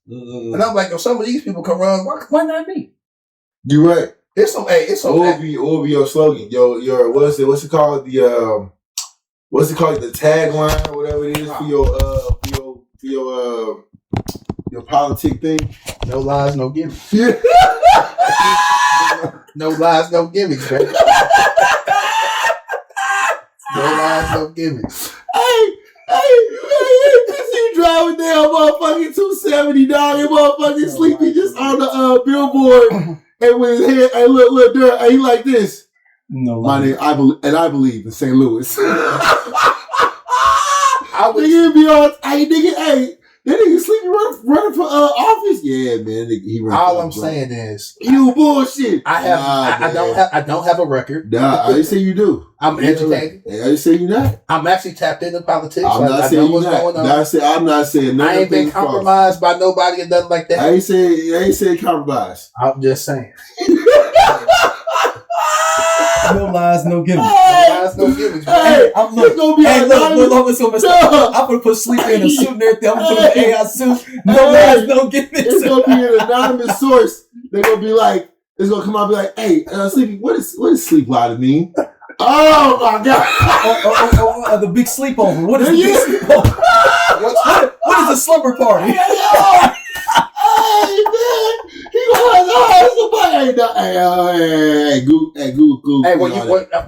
And I'm like, if some of these people can run, why not me? You right. It's some. Or be your slogan. Your what's it called? The The tagline or whatever it is for your politic thing. No lies, no gimmicks. No lies, no gimmicks, baby. No lies, no gimmicks. Hey, you driving down motherfucking 270, dog, and motherfucking Sleepy just on the billboard, and with his head, hey, look, Durant, hey, he like this. No, my name, I believe in St. Louis. I would be on, hey, that nigga Sleepy running for office. Yeah, man, he running. All I'm saying is, you bullshit. I don't have a record. Nah, I didn't say you do. I'm educated. I didn't say you not. I'm actually tapped into politics. I'm not saying you not. I'm not saying nothing. I ain't been compromised by nobody or nothing like that. I ain't saying compromise. I'm just saying. No lies, no gimmicks. No lies, no gimmicks. Hey, I'm look. Look, I'm gonna put Sleepy in a suit and everything. I'm gonna put an AI suit. No lies, no gimmicks. It's gonna be an anonymous source. They're gonna be like, it's gonna come out and be like, hey, Sleepy, what does sleep lie to mean? Oh my god! The big sleepover. What is the big sleepover? What is a slumber party? Hey man, he gonna somebody. Hey, Google. Hey,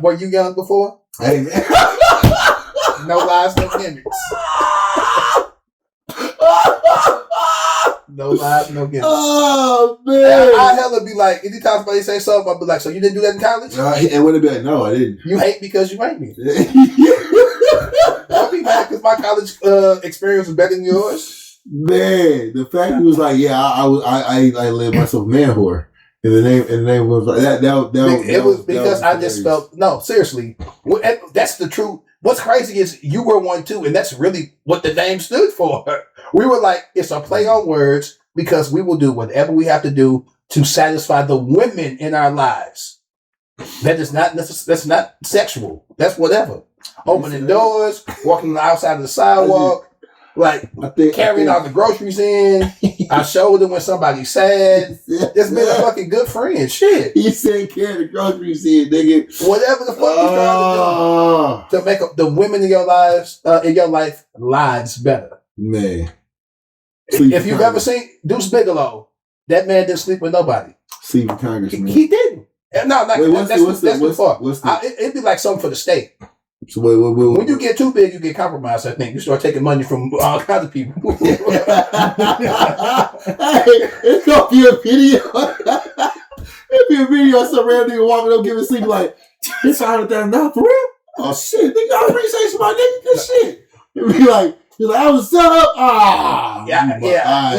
were you young before? Hey man. No lies, no gimmicks. No lies, no gimmicks. Oh man! I hella be like, anytime somebody say something, I'll be like, so you didn't do that in college? And would it be like, no, I didn't. You hate because you hate me. Don't be mad because my college experience was better than yours. Man, the fact he was like, yeah, I live myself man whore. And the name was like that. It was because I just felt no, seriously. That's the truth. What's crazy is you were one too, and that's really what the name stood for. We were like, it's a play on words because we will do whatever we have to do to satisfy the women in our lives. That is not that's not sexual. That's whatever. Opening doors, walking on the outside of the sidewalk. Like carrying all the groceries in. I showed them when somebody's sad. It's been a fucking good friend. Shit. He said carry the groceries in, nigga. Whatever the fuck you trying to do to make up the women in your lives, lives better. Man. If you've ever seen Deuce Bigelow, that man didn't sleep with nobody. Sleeping Congressman. He didn't. No, that's before. It'd be like something for the state. So wait. When you get too big, you get compromised. I think you start taking money from all kinds of people. Hey, it's gonna be a video. It'll be a video of some random nigga walking up giving sleep like, it's $100,000 for real? Oh shit, nigga, I appreciate you, my nigga. Good shit. It'll be like, he's like, I was set up. Yeah.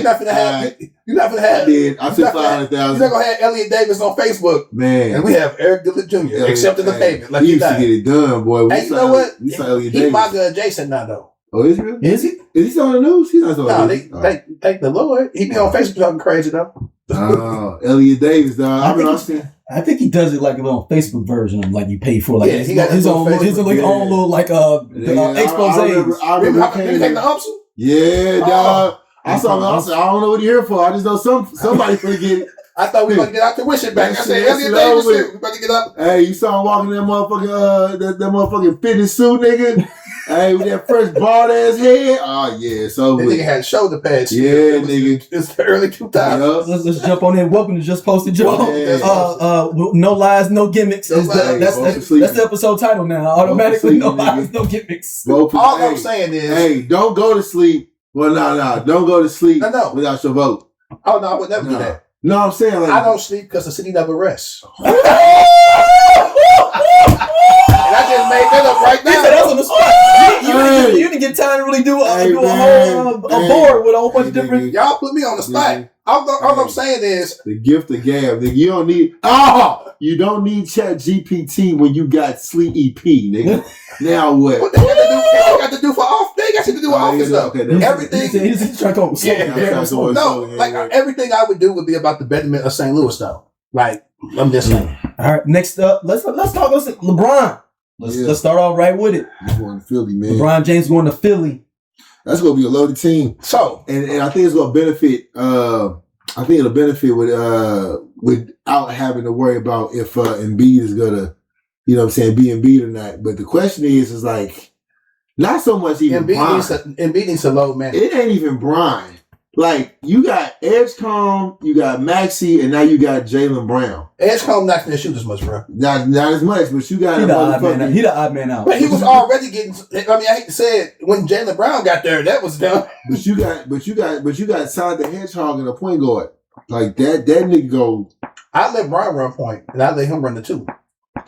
You're not gonna have. I did. I said 500,000. You're not gonna have Elliot Davis on Facebook, man. And we have Eric Dillon Jr. accepting the payment. Like he used to get it done, boy. Hey, you know what? He's my good Jason now, though. Oh, is he? Really? Is he? Is he still on the news? He's not still on the news. Thank the Lord. He be on Facebook talking crazy though. Oh, Elliot Davis, dog. I think he does it like a little Facebook version of like you pay for. Like he got his own little expose. I remember he came to Upsall. Yeah, dog. I saw him. I said, I don't know what you're here for. I just know somebody finna get it. I thought we were going to get out the wishing back. I said, Elliot Davis, we about to get up. Hey, you saw him walking that motherfucking that motherfucking fitness suit, nigga. Hey, with that fresh bald ass head. Oh yeah, so that nigga had shoulder pads. Yeah, nigga. It's the early 2000s. Let's jump on in. Welcome to Just Posted Joe. No lies, no gimmicks. That's the episode title now. Automatically, no lies, no gimmicks. All I'm saying is, hey, don't go to sleep. Well, no, don't go to sleep without your vote. Oh no, I would never do that. No, I'm saying like I don't sleep because the city never rests. And I just made that up right now. That's on the spot. You didn't get time to really do a whole board with a whole bunch of different. Y'all put me on the spot. All I'm saying is the gift of gab. Nigga, you don't need Chat GPT when you got Sleep EP, nigga. Now what? What they got to do for off? They got to do with office stuff. Everything. He's trying to come. Everything I would do would be about the betterment of St. Louis, though. Like I'm just saying. All right, next up, let's talk. LeBron. Let's start off right with it. He's going to Philly, man. LeBron James going to Philly. That's going to be a loaded team. So, and I think it's going to benefit. I think it'll benefit without having to worry about if Embiid is going to, you know what I'm saying, be Embiid or not. But the question is like, not so much even Embiid needs to load man. It ain't even Brian. Like, you got Edgecombe, you got Maxey, and now you got Jaylen Brown. Edgecombe not going to shoot as much, bro. Not as much, but you got he the odd man out. But he was already getting. I mean, I hate to say it, when Jaylen Brown got there, that was done. But you got Sonic the Hedgehog in a point guard. Like that nigga go. I let Brian run point, and I let him run the two.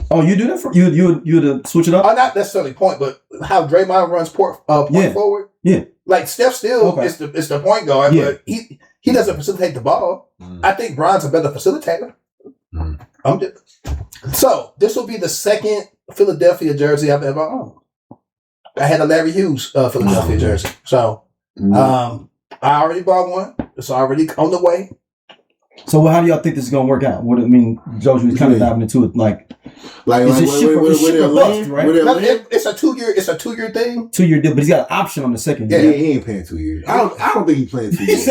Oh, you do that for you to switch it up? Not necessarily point, but how Draymond runs point forward. Yeah. Like Steph still is the point guard, but he doesn't facilitate the ball. I think Bron's a better facilitator. So this will be the second Philadelphia jersey I've ever owned. I had a Larry Hughes Philadelphia jersey. So I already bought one. It's already on the way. So how do y'all think this is gonna work out? What I mean, Joe was kind of diving into it, like it's a 2 year. It's a 2 year thing. 2 year deal, but he's got an option on the second year. Yeah, he ain't playing 2 years. I don't think he's playing 2 years.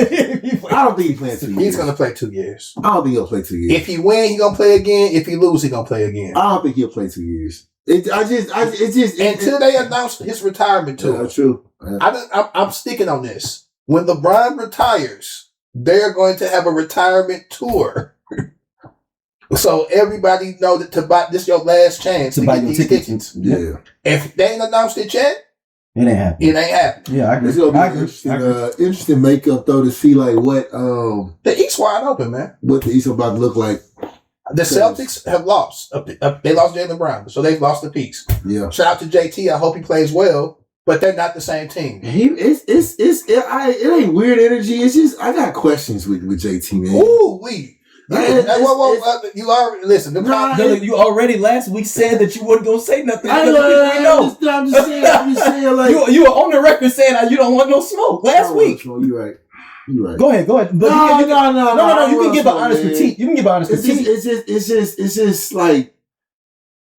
I don't think he's playing 2 years. He's gonna play 2 years. I don't think he'll play 2 years. If he win, he gonna play again. If he lose, he gonna play again. I don't think he'll play 2 years. Until they announce his retirement tour. That's true. I'm sticking on this. When LeBron retires, they're going to have a retirement tour. So everybody know that to buy this your last chance to buy get your these tickets. Yeah. If they ain't announced it yet, it ain't happening. It ain't happening. Yeah, I agree. It's gonna be interesting makeup though to see like what the East wide open, man. What the East about to look like. The Celtics have lost. They lost Jaylen Brown, so they've lost the piece. Yeah. Shout out to JT. I hope he plays well, but they're not the same team. It ain't weird energy. It's just I got questions with JT, man. Ooh, you already listen. You already last week said that you wasn't gonna say nothing. I'm just saying. Like you were on the record saying you don't want no smoke last week. You're right. Go ahead. But no. You can give an honest critique. You can give an honest critique. It's just like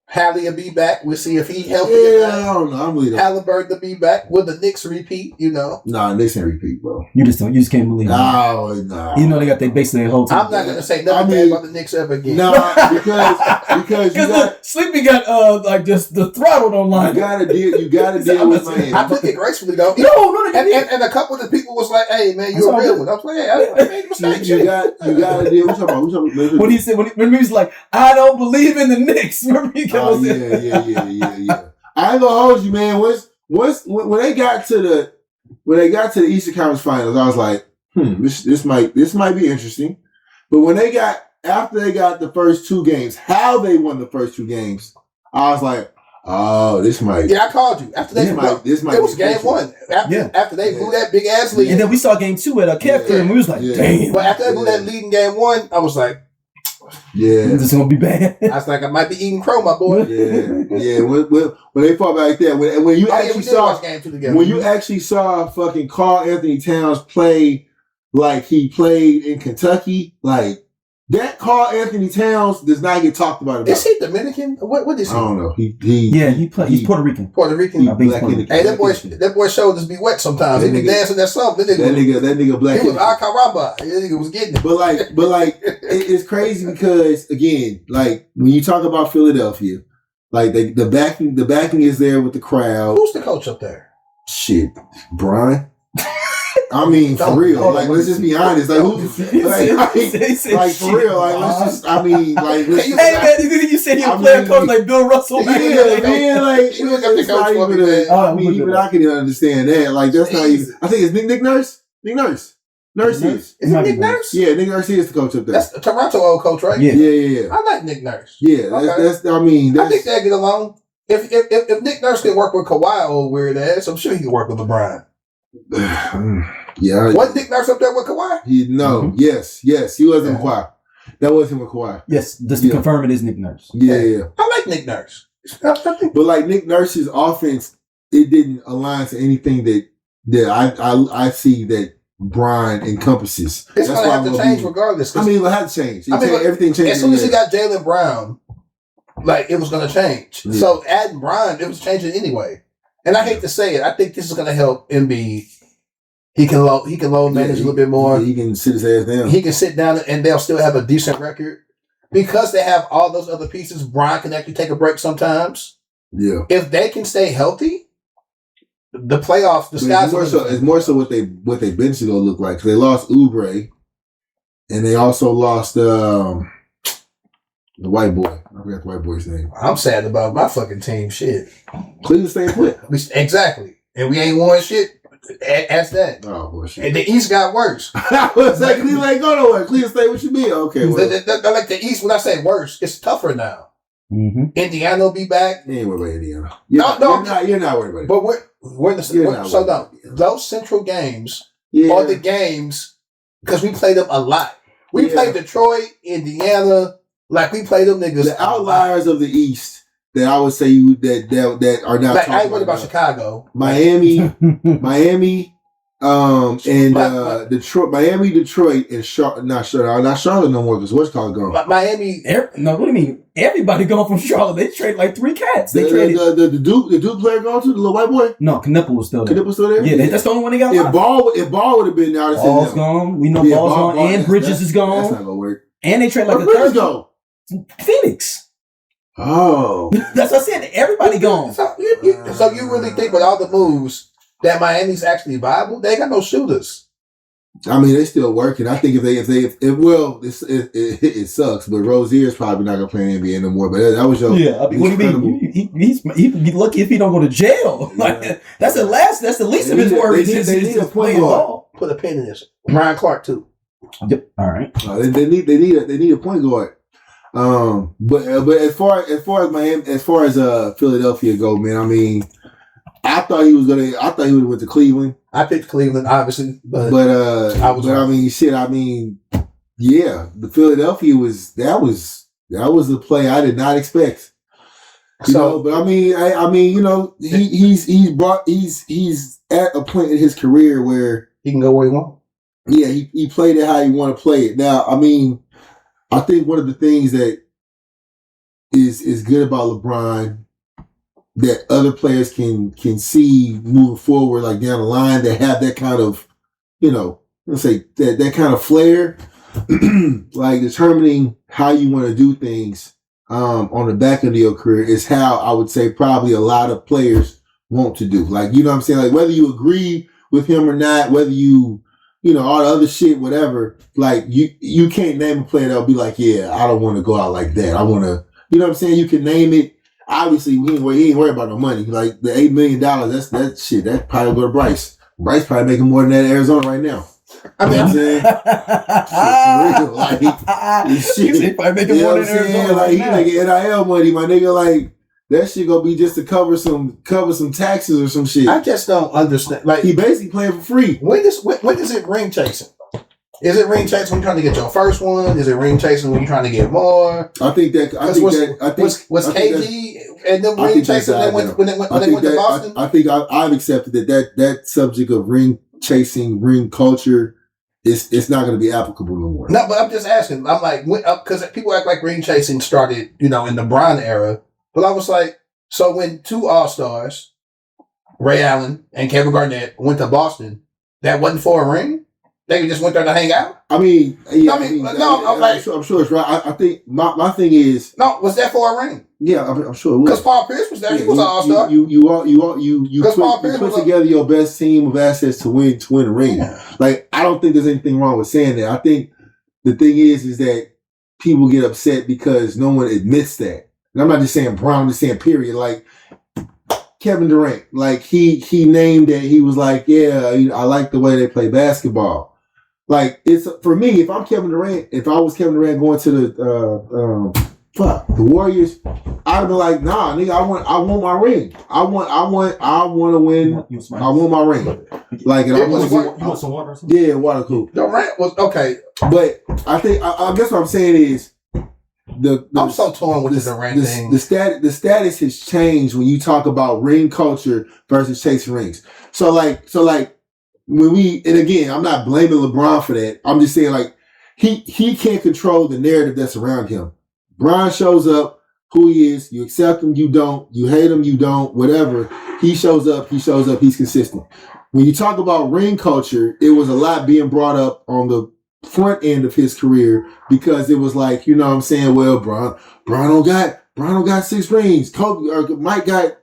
Hallie will be back. We'll see if he healthy. Yeah, I don't know. I'm really Halliburton to be back. Will the Knicks repeat? You know? Nah, Knicks ain't repeat, bro. You just can't believe it. No. You know they got basically a whole team. I'm not gonna say nothing bad about the Knicks ever again. No, because you got Sleepy got like just the throttled online. You gotta deal with Miami. I took it gracefully though. No. And a couple of the people was like, "Hey man, you're a real one." I was like, "Hey, I made mistakes." You gotta deal. What you talking about? When he said when he was like, "I don't believe in the Knicks." Remember he kept Yeah. I ain't gonna hold you, man. When they got to the Eastern Conference Finals, I was like, this might be interesting. But when after they got the first two games, how they won the first two games, I was like, oh, this might. Yeah, I called you after they. This might. It was game one. After they blew that big ass lead, and then we saw game two at Kefka, and we was like, damn. But after they blew that lead in game one, I was like. Yeah, this is gonna be bad. I was like, I might be eating crow, my boy. Yeah. When they fought back there, when you actually saw fucking Karl Anthony Towns play like he played in Kentucky, like that Karl Anthony Towns does not get talked about. Is he Dominican? What is he? I don't know. He's Puerto Rican. Puerto Rican. Hey, that boy shoulders be wet sometimes. He be dancing that song. That nigga black. He was caramba. That nigga was getting it. But like it's crazy because again, like when you talk about Philadelphia, like the backing is there with the crowd. Who's the coach up there? Shit, Brian. I mean, for real. Like, let's just be honest. Like, like for real. Like, let's just. I mean, like, let's just. Hey man, you said you'll play a coach like Bill Russell. Yeah, man. Like, it's not even. I mean, even I can understand that. Like, that's not even. I think it's Nick Nurse. Nick Nurse. Nurse is. Is it Nick Nurse? Yeah, Nick Nurse is the coach up there. That's the Toronto old coach, right? Yeah. I like Nick Nurse. Yeah, that's. I think they get along. If Nick Nurse can work with Kawhi, old weird ass, I'm sure he can work with LeBron. Yeah. Wasn't Nick Nurse up there with Kawhi? Yes. He wasn't with Kawhi. That was him with Kawhi. Yes, just to confirm it is Nick Nurse. Yeah. I like Nick Nurse. But like Nick Nurse's offense, it didn't align to anything that I see that Brian encompasses. It's going to have to change regardless. I mean, it'll have to change. Everything changes. As soon as he got Jaylen Brown, like, it was going to change. Yeah. So adding Brian, it was changing anyway. And I hate to say it, I think this is going to help Embiid He can load manage a little bit more. He can sit his ass down. He can sit down and they'll still have a decent record. Because they have all those other pieces, Brian can actually take a break sometimes. Yeah. If they can stay healthy, the playoffs, the sky's it's more so what they bench is gonna look like. Because they lost Oubre, and they also lost the white boy. I forgot the white boy's name. I'm sad about my fucking team. Shit. Cleveland staying put. Exactly. And we ain't won shit. Ask that. Oh, bullshit. And the East got worse. I was like, Cleveland ain't going nowhere. Cleveland stay what you mean. Okay. Well. Like the East, when I say worse, it's tougher now. Mm-hmm. Indiana will be back. You ain't worried about Indiana. You're not worried about it. But we're in the those central games are the games because we played them a lot. We played Detroit, Indiana, like we played them niggas. The outliers of the East that I would say that are not. Like I ain't worried about Chicago, Miami, and Detroit, and Charlotte. Not Charlotte no more because what's called gone. Miami. No, what do you mean? Everybody gone from Charlotte. They traded like 3 cats. They traded the Duke player gone to the little white boy. No, Knippel was still there. Knippel still there. Yeah, that's the only one they got. If Ball would have been there, Ball's gone. We know Ball's gone, and Bridges is gone. That's not gonna work. And they trade like a third go. Phoenix. Oh, that's what I said. Everybody gone. So you really think with all the moves that Miami's actually viable? They ain't got no shooters. I mean, they still working. I think it sucks, but Rozier's probably not gonna play in the NBA no more. But that was your I mean, what do you mean? He could be lucky if he don't go to jail. Like that's the least of his worries. They need a point guard. Put a pin in this. Ryan Clark too. Yep. All right. They need a point guard. But as far as Philadelphia go, man, I mean, I thought he would have went to Cleveland. I picked Cleveland, obviously, but I mean, the Philadelphia was the play I did not expect. He's at a point in his career where he can go where he wants. Yeah, he played it how he want to play it. Now, I mean, I think one of the things that is good about LeBron that other players can see moving forward, like down the line, that have that kind of, let's say that kind of flair, like determining how you want to do things on the back end of your career is how I would say probably a lot of players want to do. Like, you know what I'm saying? Like whether you agree with him or not, whether you all the other shit, whatever, like you can't name a player that'll be like, yeah, I don't want to go out like that. I want to, you know what I'm saying? You can name it. Obviously, he ain't worried about no money. Like the $8 million, that shit. That probably go to Bryce. Bryce probably making more than that in Arizona right now. I mean, I'm saying, for real, like shit. Probably making more than Arizona. Like he making NIL money, my nigga. Like that shit gonna be just to cover some taxes or some shit. I just don't understand. Like he basically playing for free. When is it ring chasing? Is it ring chasing when you're trying to get your first one? Is it ring chasing when you're trying to get more? I think was KG and them ring chasing when they went to Boston? I think I've accepted that subject of ring chasing, ring culture, it's not going to be applicable no more. No, but I'm just asking. I'm like, because people act like ring chasing started, in the Bron era. But I was like, so when 2 All-Stars, Ray Allen and Kevin Garnett, went to Boston, that wasn't for a ring? They just went there to hang out? I mean, yeah, I'm sure it's right. I think my thing is, no, was that for a ring? Yeah, I'm sure it was. Because Paul Pierce was there. Yeah, he was an All-Star. You put together your best team of assets to win a ring. Yeah. Like, I don't think there's anything wrong with saying that. I think the thing is that people get upset because no one admits that. And I'm not just saying Brown, I'm just saying period. Like Kevin Durant, like he named it. He was like, yeah, I like the way they play basketball. Like, it's for me, if I'm Kevin Durant, if I was Kevin Durant going to the Warriors, I'd have been like, nah, nigga, I want my ring. I want to win. I want my ring. Like, and you want some water or something? Yeah, water cool. Durant was okay. But I think I guess what I'm saying is I'm so torn with this Durant thing. The status has changed when you talk about ring culture versus chasing rings. So like when and again, I'm not blaming LeBron for that. I'm just saying, like, he can't control the narrative that's around him. Bron shows up, who he is, you accept him, you don't, you hate him, you don't, whatever. He shows up, he's consistent. when you talk about ring culture, it was a lot being brought up on the front end of his career because it was like, you know what I'm saying? Well, Bron got 6 rings. Kobe or Mike got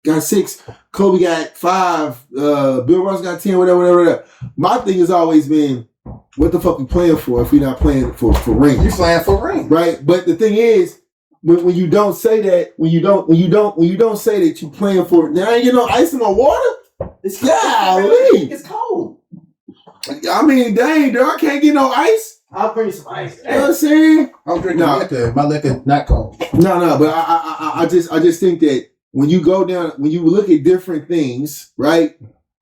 6. Kobe got 5. Bill Russell got 10. Whatever. My thing has always been, what the fuck we playing for if we're not playing for rings? You playing for rings, right? But the thing is, when you don't say that, when you don't say that you playing for it, now I ain't get no ice in my water. It's golly. It's cold. I mean, dang, dog, I can't get no ice. I'll bring you some ice. You know what I'm saying? I'm drinking liquor. My liquor not cold. No, but I just think that when you go down, when you look at different things, right?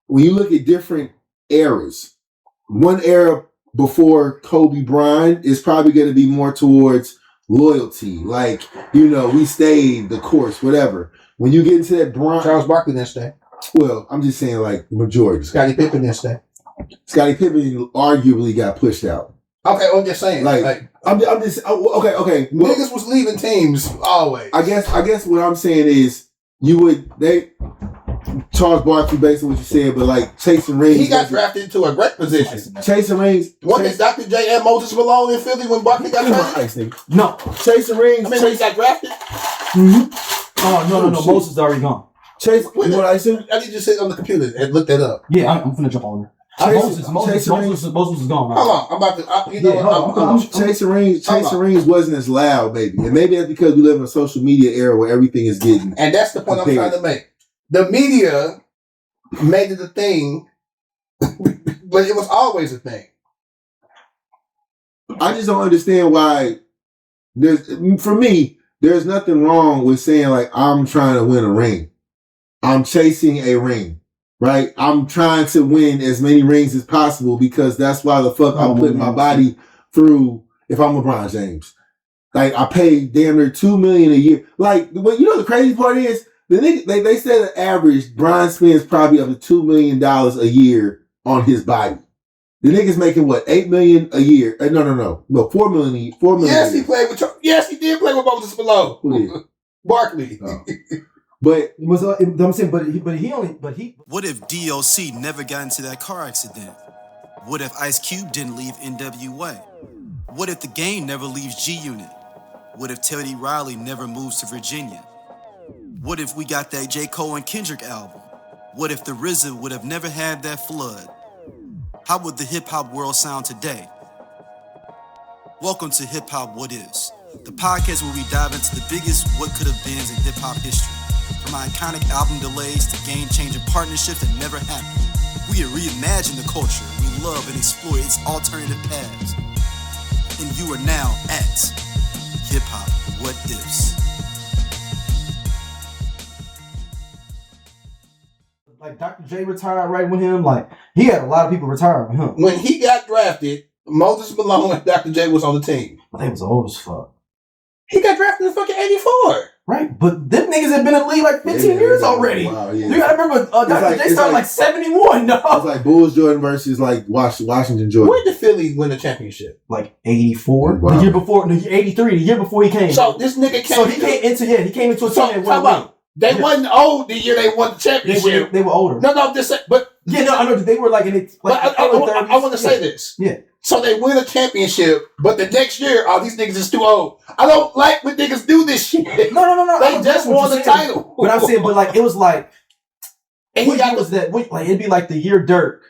When you look at different eras, one era before Kobe Bryant is probably going to be more towards loyalty, like, you know, we stayed the course, whatever. When you get into that Bryant, Charles Barkley didn't stay. Well, I'm just saying, like, majority. Scottie Pippen didn't stay. Scottie Pippen arguably got pushed out. Okay, I'm just saying. Like I'm just okay. Well, niggas was leaving teams always. I guess what I'm saying is Charles Barkley, basically what you said, but like chasing rings. He got drafted into a great position. Chasing rings. Wasn't Dr. J and Moses Malone in Philly when Barkley got drafted? No. Chasing rings. I mean, when he got drafted? Mm-hmm. Oh, no. Moses is already gone. Chase, what I said? I need you to sit on the computer and look that up. Yeah, I'm finna jump on there. Moses is gone. Right? Hold on, I'm about to. Chasing rings wasn't as loud, baby, and maybe that's because we live in a social media era where everything is getting. And that's the point I'm trying to make. The media made it a thing, but it was always a thing. I just don't understand why. For me, there's nothing wrong with saying like I'm trying to win a ring. I'm chasing a ring. Right? I'm trying to win as many rings as possible because that's why the fuck I'm putting my body through if I'm LeBron James. Like, I pay damn near $2 million a year. Like, well, you know the crazy part is, the nigga, they said an average, Brian spends probably up to $2 million a year on his body. The nigga's making what, $8 million a year? No, $4 million. $4 million. Yes, he played with. Yes, he did play with Moses Malone. Who did? Barkley. Oh. But I'm saying, but he. What if DOC never got into that car accident? What if Ice Cube didn't leave NWA? What if the game never leaves G Unit? What if Teddy Riley never moves to Virginia? What if we got that J. Cole and Kendrick album? What if the RZA would have never had that flood? How would the hip hop world sound today? Welcome to Hip Hop What Is, the podcast where we dive into the biggest what could have beens in hip hop history. From iconic album delays to game-changing partnerships that never happened, we reimagine the culture we love and explore its alternative paths. And you are now at Hip Hop What Ifs. Like Dr. J retired right with him. Like he had a lot of people retire with him. When he got drafted, Moses Malone and Dr. J was on the team. But they was old as fuck. He got drafted in fucking 84. Right, but them niggas have been in the league like 15 years already. Wow, yeah. You gotta remember, Dr. J started like 71, no? It's like Bulls Jordan versus like Washington Jordan. When did Philly win the championship? Like 84? Wow. The year before, 83, the year before he came. So this nigga came. So he came into a team that won. They wasn't old the year they won the championship. They were older. No, but yeah, no, I know they were like in it. Like, I want to say this. Yeah. So they win a championship, but the next year, all these niggas is too old. I don't like when niggas do this shit. No. They just won the title. But I'm saying, but like it was like, and what year was that? Like it'd be like the year Dirk.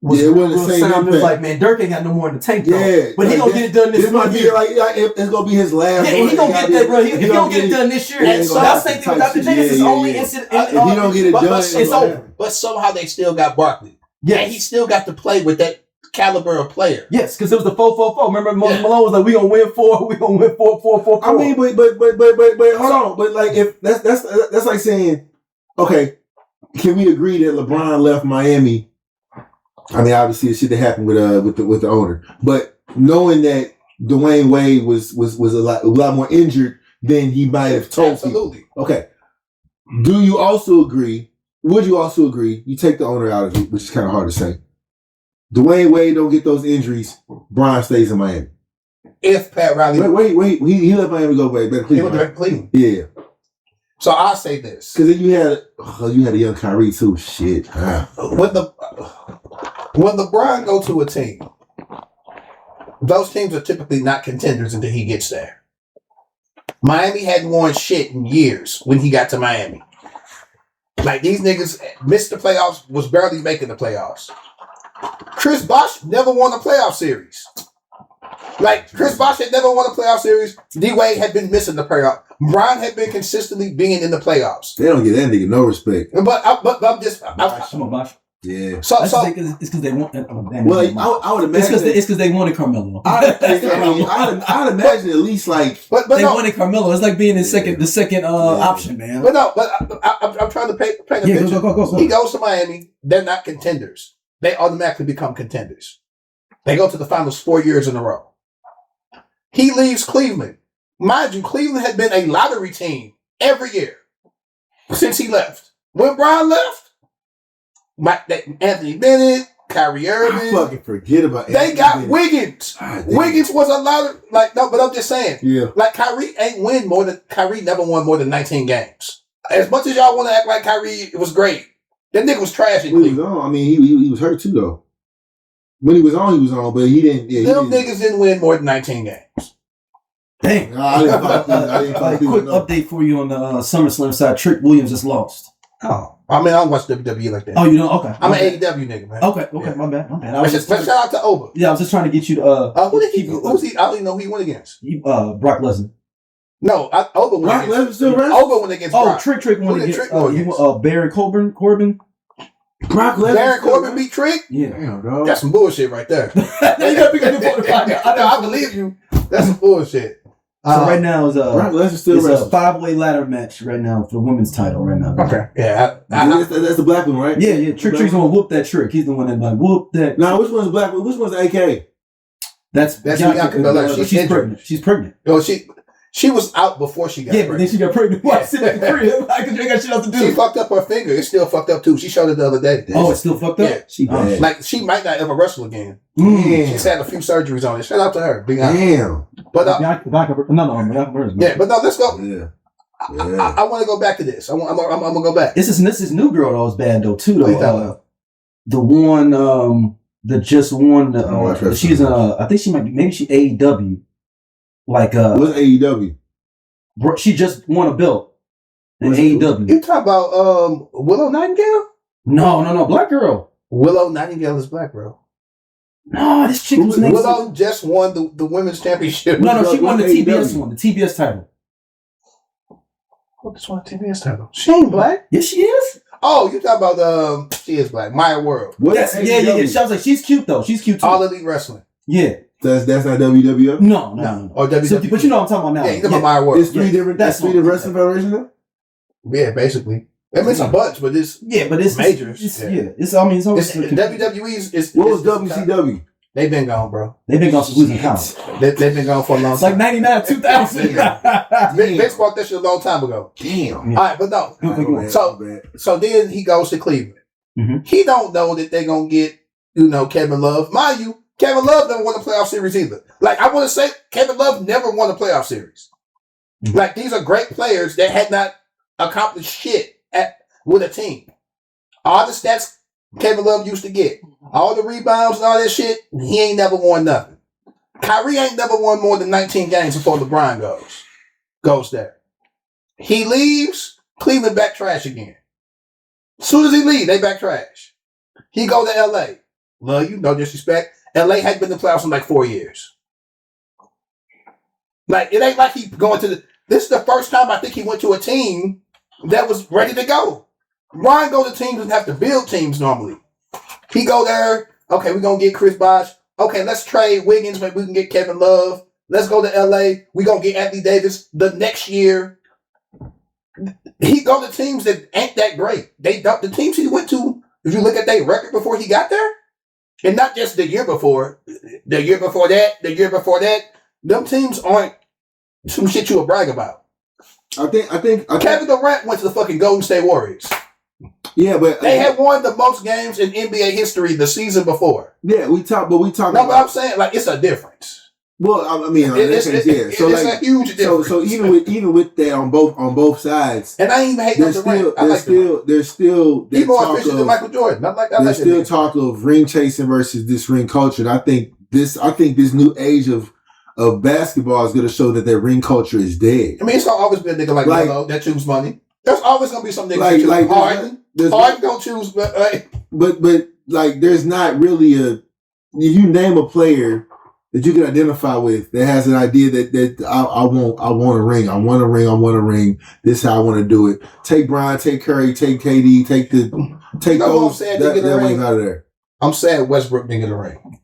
It wasn't the same. It was like, man, Dirk ain't got no more in the tank though. Yeah, but he gonna get it done this year. Like it's gonna be his last. Yeah, he gonna get that, bro. He gonna get it done this year. And so that's the same thing with Dr. J. This is only incident. If he don't get it done, it's over. But somehow they still got Barkley. Yeah, and he still got to play with that caliber of player. Yes, because it was the 4-4-4. Remember, Malone was like, "We gonna win 4. We gonna win 4-4-4-4." I mean, but hold on. But like, if that's like saying, okay, can we agree that LeBron left Miami? I mean, obviously, the shit that happened with the owner, but knowing that Dwayne Wade was a lot more injured than he might have told. Absolutely. People. Okay. Do you also agree? Would you also agree? You take the owner out of it, which is kind of hard to say. Dwayne Wade don't get those injuries. Brian stays in Miami. If Pat Riley, wait, he left Miami to go back to Cleveland. He went to Cleveland. Yeah. So I'll say this. Because then you had a young Kyrie too. Shit. When LeBron go to a team, those teams are typically not contenders until he gets there. Miami hadn't won shit in years when he got to Miami. Like, these niggas missed the playoffs, was barely making the playoffs. Chris Bosh never won a playoff series. Like, Chris Bosh had never won a playoff series. D-Wade had been missing the playoff. Bron had been consistently being in the playoffs. They don't get that nigga no respect. But I'm just... Come on, Bosh. Yeah. So it's because they want... Well, I would imagine... It's because they wanted Carmelo. I'd imagine at least like... But they wanted Carmelo. It's like being the second option, man. But no, I'm trying to paint a picture. Go. He goes to Miami. They're not contenders. They automatically become contenders. They go to the finals 4 years in a row. He leaves Cleveland. Mind you, Cleveland had been a lottery team every year since he left. When Bron left, Anthony Bennett, Kyrie Irving. I fucking forget about They Anthony got Bennett. Wiggins. Wiggins was a lot of, but I'm just saying. Yeah. Like, Kyrie never won more than 19 games. As much as y'all want to act like Kyrie was great, that nigga was trash in Cleveland. He was on. I mean, he was hurt too, though. When he was on, but he didn't. Yeah, Them niggas didn't win more than 19 games. Dang. I didn't Quick update for you on the SummerSlam side. Trick Williams just lost. Oh. I mean, I don't watch WWE like that. Oh, you don't? Okay. I'm an AEW nigga, man. Okay, yeah. My bad. Shout out to Oba. Yeah, I was just trying to get you to... who did he? Who's he? I don't even know who he went against. Brock Lesnar. No, Oba went Brock against... Lesnar still wrestling? Oba went against Brock. Trick went against... Baron Corbin. Brock Lesnar. Baron Corbin beat Trick? Yeah. Damn, that's some bullshit right there. Now you gotta pick a new point. I believe you. That's some bullshit. So right now is Brock Lesnar still a 5-way ladder match right now for the women's title right now. Okay. Yeah. That's the black one, right? Yeah. Trick's gonna whoop that Trick. He's the one that whoop that. Now, which one's the black one? Which one's the AK? That's Bianca Belair. She's pregnant. She's pregnant. Oh, she was out before she got pregnant. But then she got pregnant. Why sit at the crib? I got shit else to do. She fucked up her finger. It's still fucked up too. She showed it the other day. Oh, it's still fucked up? Yeah. She bad. Like, she might not ever wrestle again. She's had a few surgeries on it. Shout out to her. Damn. But no. Yeah, but no, let's go. Yeah. I want to go back to this. I'm gonna go back. This is new girl that was bad though too though. The one that just won she's I think she might be maybe she AEW. Like what's AEW? She just won a belt in AEW. You talking about Willow Nightingale? No, black girl. Willow Nightingale is black, bro. No, this chick was next. Willow just won the women's championship. No, she won the TBS one, the TBS title. What, this one TBS title? She ain't black. Yes, she is. Oh, you talking about she is black. Maya World. Yeah. She was like, she's cute though. She's cute too. All Elite Wrestling. Yeah. That's not WWF? No. Or WWE. So, but you know what I'm talking about now. Yeah, you talking about Maya World. It's three different wrestling federations though? Yeah, basically. I mean, it's a bunch, but it's major. It's WWE's is. What was WCW? They've been gone, bro. They've been gone since losing count. They've been gone for a long time. It's like 99, 2000. Vince bought that shit a long time ago. Damn. All right, but no. So then he goes to Cleveland. Mm-hmm. He don't know that they're gonna get Kevin Love. Mind you, Kevin Love never won a playoff series either. Like, I want to say, Kevin Love never won a playoff series. Mm-hmm. Like, these are great players that had not accomplished shit with a team. All the stats Kevin Love used to get, all the rebounds and all that shit, he ain't never won nothing. Kyrie ain't never won more than 19 games before LeBron goes there. He leaves, Cleveland back trash again. As soon as he leave, they back trash. He go to LA. Love you, no disrespect. LA hadn't been in the playoffs in like 4 years. Like, it ain't like he going to this is the first time I think he went to a team that was ready to go. Ryan go to teams and have to build teams normally. He go there, okay, we're going to get Chris Bosh. Okay, let's trade Wiggins, maybe we can get Kevin Love. Let's go to LA. We're going to get Anthony Davis the next year. He go to teams that ain't that great. The teams he went to, if you look at their record before he got there, and not just the year before that, them teams aren't some shit you would brag about. I think Kevin Durant went to the fucking Golden State Warriors. Yeah, but they had won the most games in NBA history the season before. Yeah, we talk. No, but I'm saying, like, it's a difference. Well, I mean, it's a huge difference. So even with that on both sides, and I ain't even hate Durant. There's still he's more efficient than Michael Jordan. There's still talk of ring chasing versus this ring culture. And I think this new age of basketball is going to show that ring culture is dead. I mean, it's gonna always be a nigga like Melo that choose money. There's always gonna be some niggas that choose Harden don't choose, but like there's not really if you name a player that you can identify with that has an idea that I want a ring. I want a ring. This is how I want to do it. Take Bron, take Curry, take KD, take those that wing out of there. I'm sad Westbrook didn't get a ring.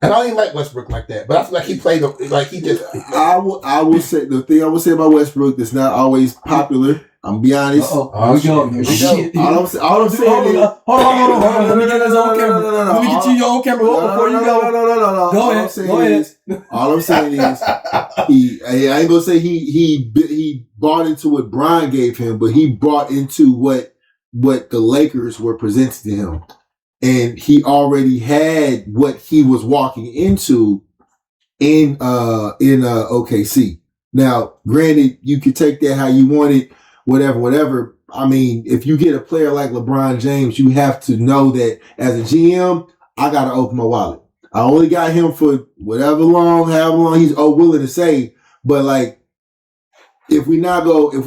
And I don't even like Westbrook like that, but I feel like he played like he just. I will say the thing I will say about Westbrook that's not always popular. I'm gonna be honest. Here we go. All I'm saying is, hold on. Let me get this on camera. Let me get you your own camera before you go. No. Go ahead. All I'm saying is, I ain't gonna say he bought into what Brian gave him, but he bought into what the Lakers were presenting to him. And he already had what he was walking into in OKC. Now, granted, you could take that how you want it, whatever. I mean, if you get a player like LeBron James, you have to know that as a GM, I got to open my wallet. I only got him for however long he's willing to say. But like, if we're not gonna,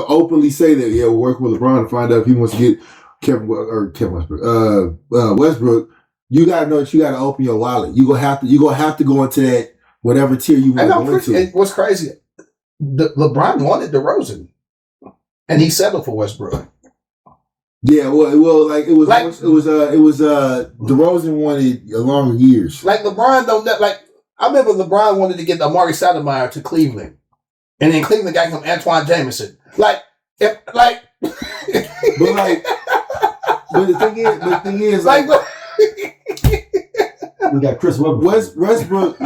openly say that, we're working with LeBron to find out if he wants to get Westbrook, you gotta know that you gotta open your wallet. You gonna have to go into that whatever tier you want to go into. And what's crazy, LeBron wanted DeRozan, and he settled for Westbrook. Yeah, well, like it was DeRozan wanted longer years. Like LeBron I remember LeBron wanted to get Amari Stoudemire to Cleveland, and then Cleveland got him Antoine Jameson. But the thing is, we got Chris Westbrook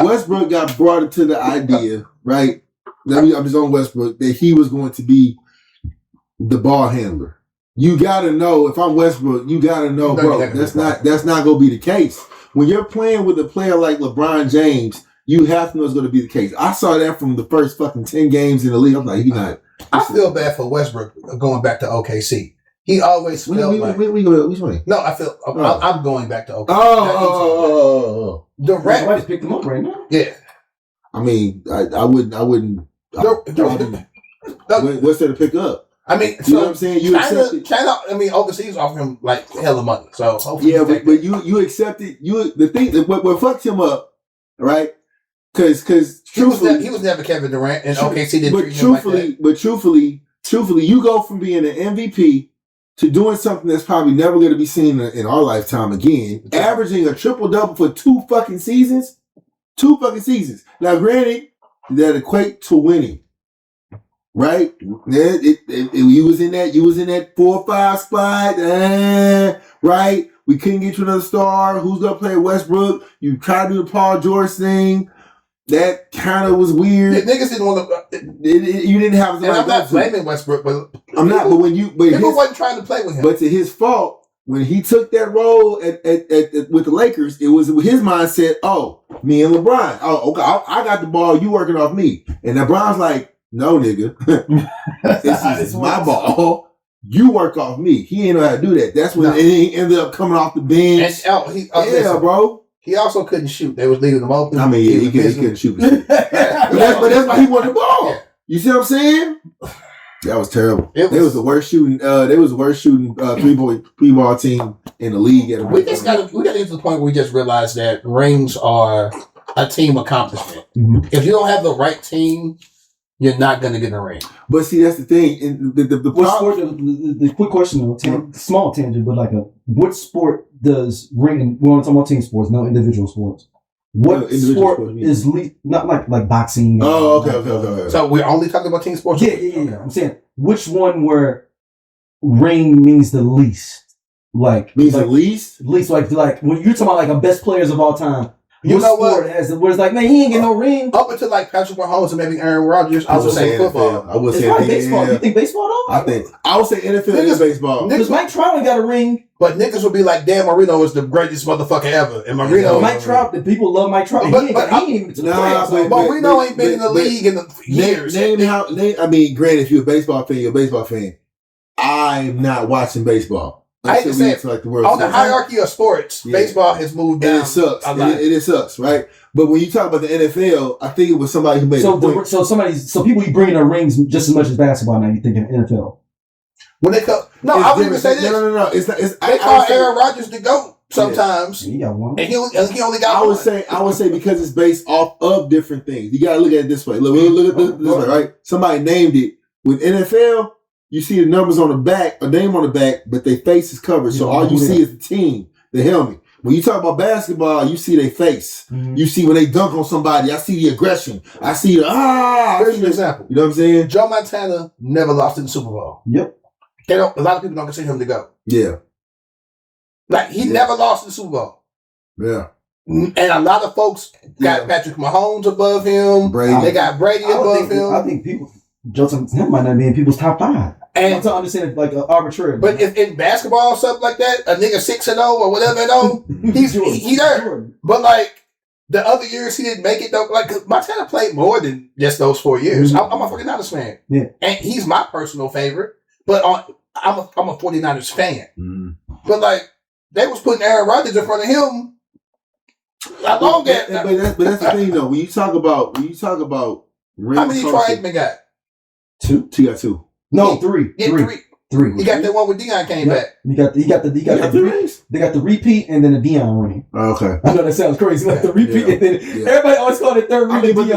got brought into the idea, right? I'm just on Westbrook, that he was going to be the ball handler. You gotta know, if I'm Westbrook, you gotta know, bro, that's not gonna be the case. When you're playing with a player like LeBron James, you have to know it's gonna be the case. I saw that from the first fucking 10 games in the league. I'm like, he's not. I feel bad for Westbrook going back to OKC. He always felt like... Which way? No, I'm going back to OKC. Oh. Durant... Somebody's picked him up right now. Yeah. I mean, I wouldn't... What's there to pick up? I mean, you know what I'm saying? China, overseas offer him like hella money. So hopefully, but you accepted. The thing that what fucked him up, right? Because he was never Kevin Durant, and OKC didn't treat him like that. But truthfully, you go from being an MVP to doing something that's probably never going to be seen in our lifetime again, averaging a triple-double for 2 fucking seasons. 2 fucking seasons. Now, granted, that equate to winning, right? You was in that 4 or 5 spot, right? We couldn't get you another star. Who's going to play Westbrook? You tried to do the Paul George thing. That kind of was weird. Yeah, niggas didn't want to. You didn't have. And I'm not blaming Westbrook, but I'm not. But people wasn't trying to play with him. But to his fault, when he took that role with the Lakers, it was his mindset. Oh, me and LeBron. Oh, okay, I got the ball. You working off me. And LeBron's like, no, nigga, this is my ball. You work off me. He ain't know how to do that. That's when he ended up coming off the bench. Bro. He also couldn't shoot. They was leaving him open. I mean, he couldn't shoot. but that's why he wanted the ball. Yeah. You see what I'm saying? That was terrible. They was the worst shooting. three-ball team in the league. We got to get to the point where we just realize that rings are a team accomplishment. Mm-hmm. If you don't have the right team, you're not going to get a ring. But see, that's the thing. The quick question, small tangent, but what sport does ring? We're talking about team sports, no individual sports. What sport is least, not like boxing? Oh, okay. So we're only talking about team sports? Yeah. I'm saying, which one where ring means the least? The least? Least, like when you're talking about a best players of all time. You know what? Where it's like, man, he ain't get no ring. Up until Patrick Mahomes and maybe Aaron Rodgers, I would say football. I would say baseball. You think baseball though? I would say NFL and baseball. Because Mike Trout got a ring But niggas would be like, damn, Marino is the greatest motherfucker ever. And Marino... Mike Trout, the people love Mike Trout. But he ain't even to the playoffs. But Marino ain't been in the league in years. Granted, if you're a baseball fan, you're a baseball fan. I'm not watching baseball. I hate to say it, like the on the hierarchy of sports, baseball has moved down. And it sucks. It sucks, right? But when you talk about the NFL, I think it was somebody who made a point. So people you bring in their rings just as much as basketball now. You think in NFL? When they come, I would even say this. No. It's not. They call Aaron Rodgers the GOAT sometimes. Yeah, he got one. And he only got one. I would say because it's based off of different things. You got to look at it this way. Look at this way, right? Somebody named it. With NFL, you see the numbers on the back, a name on the back, but their face is covered. So all you see is the team, the helmet. When you talk about basketball, you see their face. Mm-hmm. You see when they dunk on somebody. I see the aggression. I see the Here's an example. You know what I'm saying? Joe Montana never lost in the Super Bowl. Yep. A lot of people don't consider him to go. Yeah. Like he never lost in the Super Bowl. Yeah. And a lot of folks got Patrick Mahomes above him. Brady. They got Brady above him. I think people Joe Montana might not be in people's top 5. And I'm trying to understand it like arbitrary. But if in basketball or something like that, a nigga 6-0 or whatever he's there. Jordan. But like the other years he didn't make it though. Like Montana played more than just those 4 years. Mm-hmm. I'm a 49ers fan. Yeah. And he's my personal favorite. But I'm a 49ers fan. Mm. But like they was putting Aaron Rodgers in front of him. But that's the thing though. When you talk about how many Troy Aikman got? 2. He got 2. No, 3. Yeah, 3. He got that one when Deion came back. He got the repeat and then the Deion ring. Okay. I know that sounds crazy, like the repeat and then everybody always called it third ring. But in the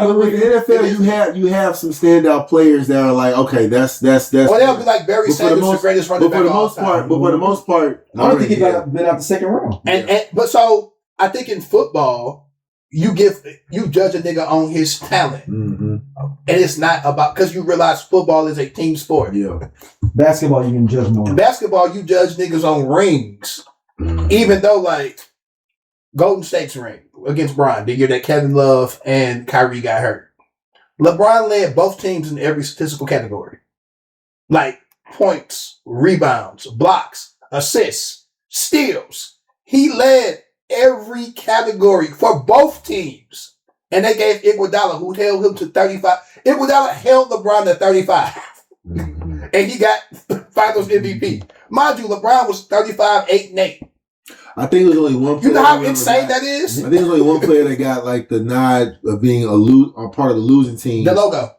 NFL, you have some standout players that are like, okay, that's. Well, they'll be like Barry Sanders, the greatest running back of all time. But for the most part, I don't think he's been out the second round. But so I think in football, you judge a nigga on his talent, and it's not about because you realize football is a team sport. Yeah, basketball you can judge more. Basketball you judge niggas on rings, even though like Golden State's ring against Bron the year that Kevin Love and Kyrie got hurt. LeBron led both teams in every statistical category, like points, rebounds, blocks, assists, steals. He led every category for both teams. And they gave Iguodala, who held him to 35. Iguodala held LeBron to 35. And he got Finals MVP. Mind you, LeBron was 35, 8, and 8. I think there's only one player. You know how insane that is? I think there's only one player that got like the nod of being a part of the losing team. The logo.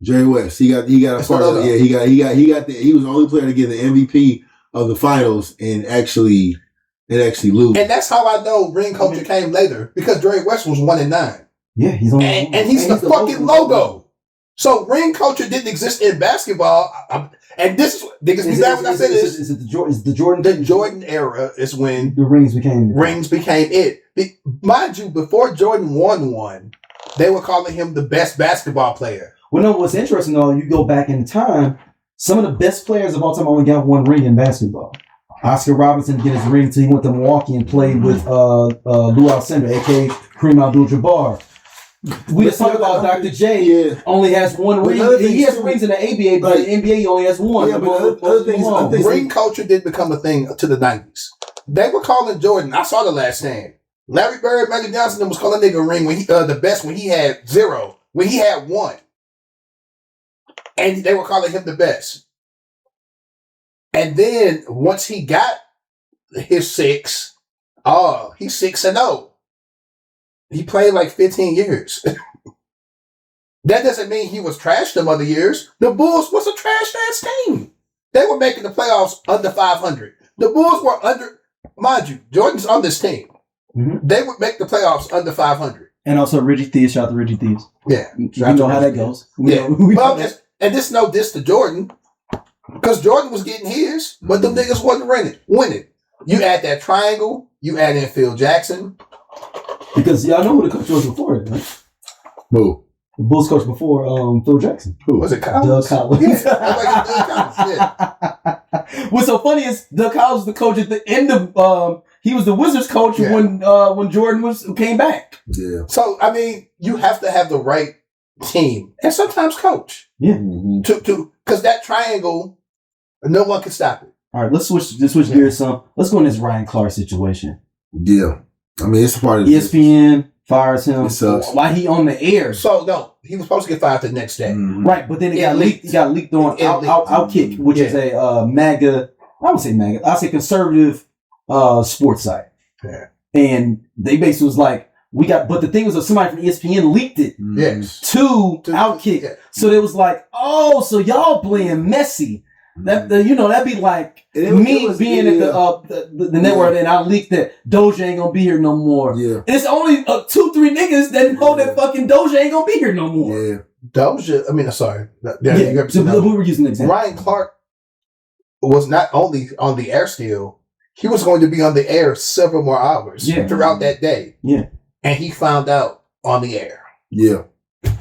Jerry West. He got a part of it. Yeah, he was the only player to get the MVP of the finals and actually lose. And that's how I know ring culture came later because Jerry West was 1-9. Yeah, he's on. And he's the fucking logo. So ring culture didn't exist in basketball. And this is niggas be glad when I say this. Is it the Jordan era is when the rings became it. Mind you, before Jordan won one, they were calling him the best basketball player. Well, no, what's interesting though, you go back in time, some of the best players of all time only got one ring in basketball. Oscar Robertson did his ring till he went to Milwaukee and played with Lou Alcindor, a.k.a. Kareem Abdul-Jabbar. We just talked about Dr. J only has one ring. He has rings in the ABA, but in the NBA he only has one. Yeah, but other things, ring culture did become a thing to the 90s. They were calling Jordan, I saw The Last Stand. Larry Bird, Magic Johnson was calling a nigga ring when he the best when he had 0, when he had 1. And they were calling him the best. And then once he got his 6, he's 6-0. He played like 15 years. That doesn't mean he was trash them other years. The Bulls was a trash ass team. They were making the playoffs under 500. The Bulls were under, mind you, Jordan's on this team. Mm-hmm. They would make the playoffs under 500. And also Reggie Theus, shout out to Reggie Theus. Yeah. You know how that goes. And this no diss to Jordan. Because Jordan was getting his, but them niggas wasn't winning. You add that triangle, you add in Phil Jackson. Because y'all know who the coach was before it, right? Who? The Bulls coach before Phil Jackson. Who? Was it Collins? Doug Collins. Yeah, Doug Collins, yeah. What's so funny is Doug Collins was the coach at the end of he was the Wizards coach when Jordan came back. Yeah. So I mean, you have to have the right team and sometimes coach. Yeah. To because that triangle, no one can stop it. All right, let's switch gears some. Let's go in this Ryan Clark situation. Yeah. I mean, it's a part of ESPN fires him. It sucks. While he on the air. So, no, he was supposed to get fired the next day. Mm-hmm. Right, but then it got leaked. It got leaked on Outkick, which is a MAGA, I would say MAGA, I say conservative sports site. Yeah. And they basically was like, but the thing was that somebody from ESPN leaked it to Outkick. Yeah. So it was like, so y'all playing messy. That'd be like me being at the network and I leaked that Doja ain't gonna be here no more. Yeah. And it's only 2-3 niggas that know that fucking Doja ain't gonna be here no more. Yeah. Doja, sorry. So we were using an example. Ryan Clark was not only on the air still, he was going to be on the air several more hours throughout that day. Yeah. And he found out on the air. Yeah.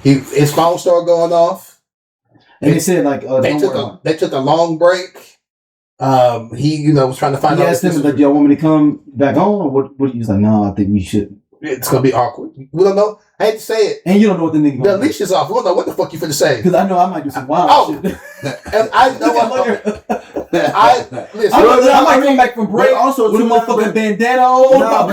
His phone started going off. And they said like they took a long break. He was trying to find out. He asked them like, "Y'all want me to come back on?" Or what? He was like, "No, I think we should." It's gonna be awkward. We don't know. I hate to say it. And you don't know what the nigga. The leash is off. We don't know what the fuck you finna say. Because I know I might do some wild shit. And I know. I might come back from break also with a motherfucking bandana on. No,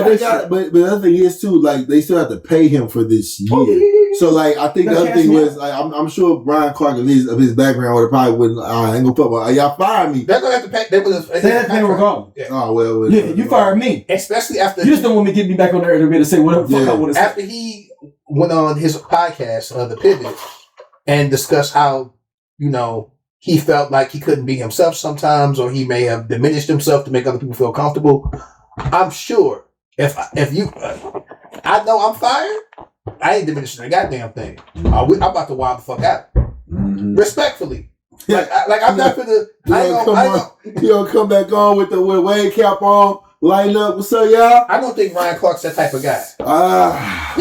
but the other thing is too, like they still have to pay him for this year. So like I think the other thing was like I'm sure Brian Clark of his background would have probably wouldn't. I ain't gonna put y'all fire me. They're gonna have to pay. They have to pay regardless. Yeah. Oh well. Yeah, you fired me, especially after you just don't want me to get me back on the air to be able to say whatever the fuck I want to say. After he went on his podcast, The Pivot, and discussed how he felt like he couldn't be himself sometimes, or he may have diminished himself to make other people feel comfortable. I'm sure if you, I know I'm fired. I ain't diminishing the goddamn thing. I'm about to wild the fuck out. Mm-hmm. Respectfully. Like I'm not gonna. You gonna come back on with the wave cap on, line up. What's up, y'all? I don't think Ryan Clark's that type of guy. I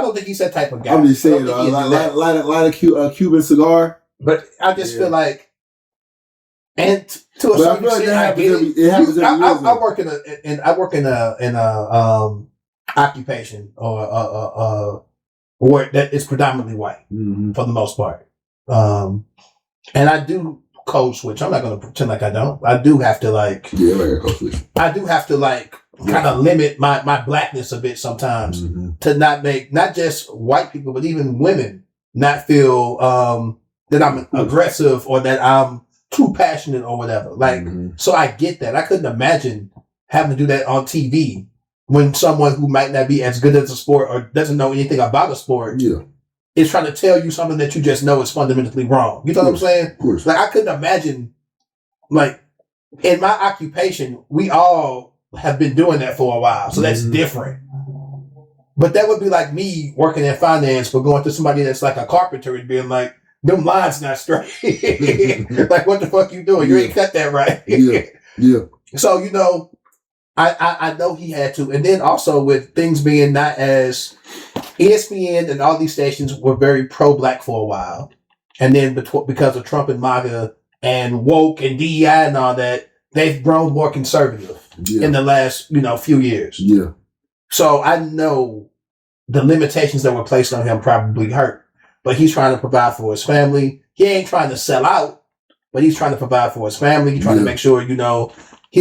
don't think he's that type of guy. I'm just saying, light a Cuban cigar. But I just feel like, and to a certain extent, I get it. It happens every year. I work in a occupation or where that is predominantly white for the most part. And I do code switch. I'm not going to pretend like I don't. I do have to code switch. I do have to kind of limit my blackness a bit sometimes to not make not just white people but even women not feel that I'm aggressive or that I'm too passionate or whatever. So I get that. I couldn't imagine having to do that on TV when someone who might not be as good at the sport or doesn't know anything about a sport is trying to tell you something that you just know is fundamentally wrong. You know what I'm saying? Of course. I couldn't imagine, in my occupation, we all have been doing that for a while. So that's different. But that would be like me working in finance, but going to somebody that's like a carpenter and being like, them lines not straight. Like, what the fuck you doing? You ain't cut that right. Yeah. So, I know he had to. And then also with things being not as ESPN and all these stations were very pro-black for a while. And then because of Trump and MAGA and woke and DEI and all that, they've grown more conservative in the last, few years. Yeah. So I know the limitations that were placed on him probably hurt. But he's trying to provide for his family. He ain't trying to sell out, but he's trying to provide for his family. He's trying to make sure, he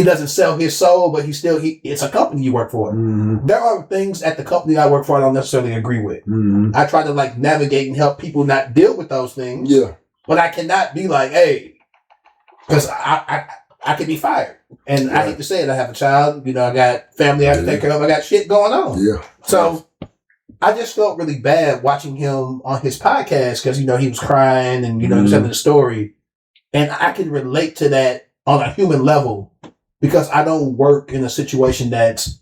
doesn't sell his soul, but it's a company you work for. There are things at the company I work for I don't necessarily agree with. I try to navigate and help people not deal with those things. Yeah. But I cannot be like, hey, because I could be fired. And I hate to say it, I have a child, I got family I have to take care of, I got shit going on. Yeah. So I just felt really bad watching him on his podcast because, he was crying and, he was telling the story. And I can relate to that on a human level because I don't work in a situation that's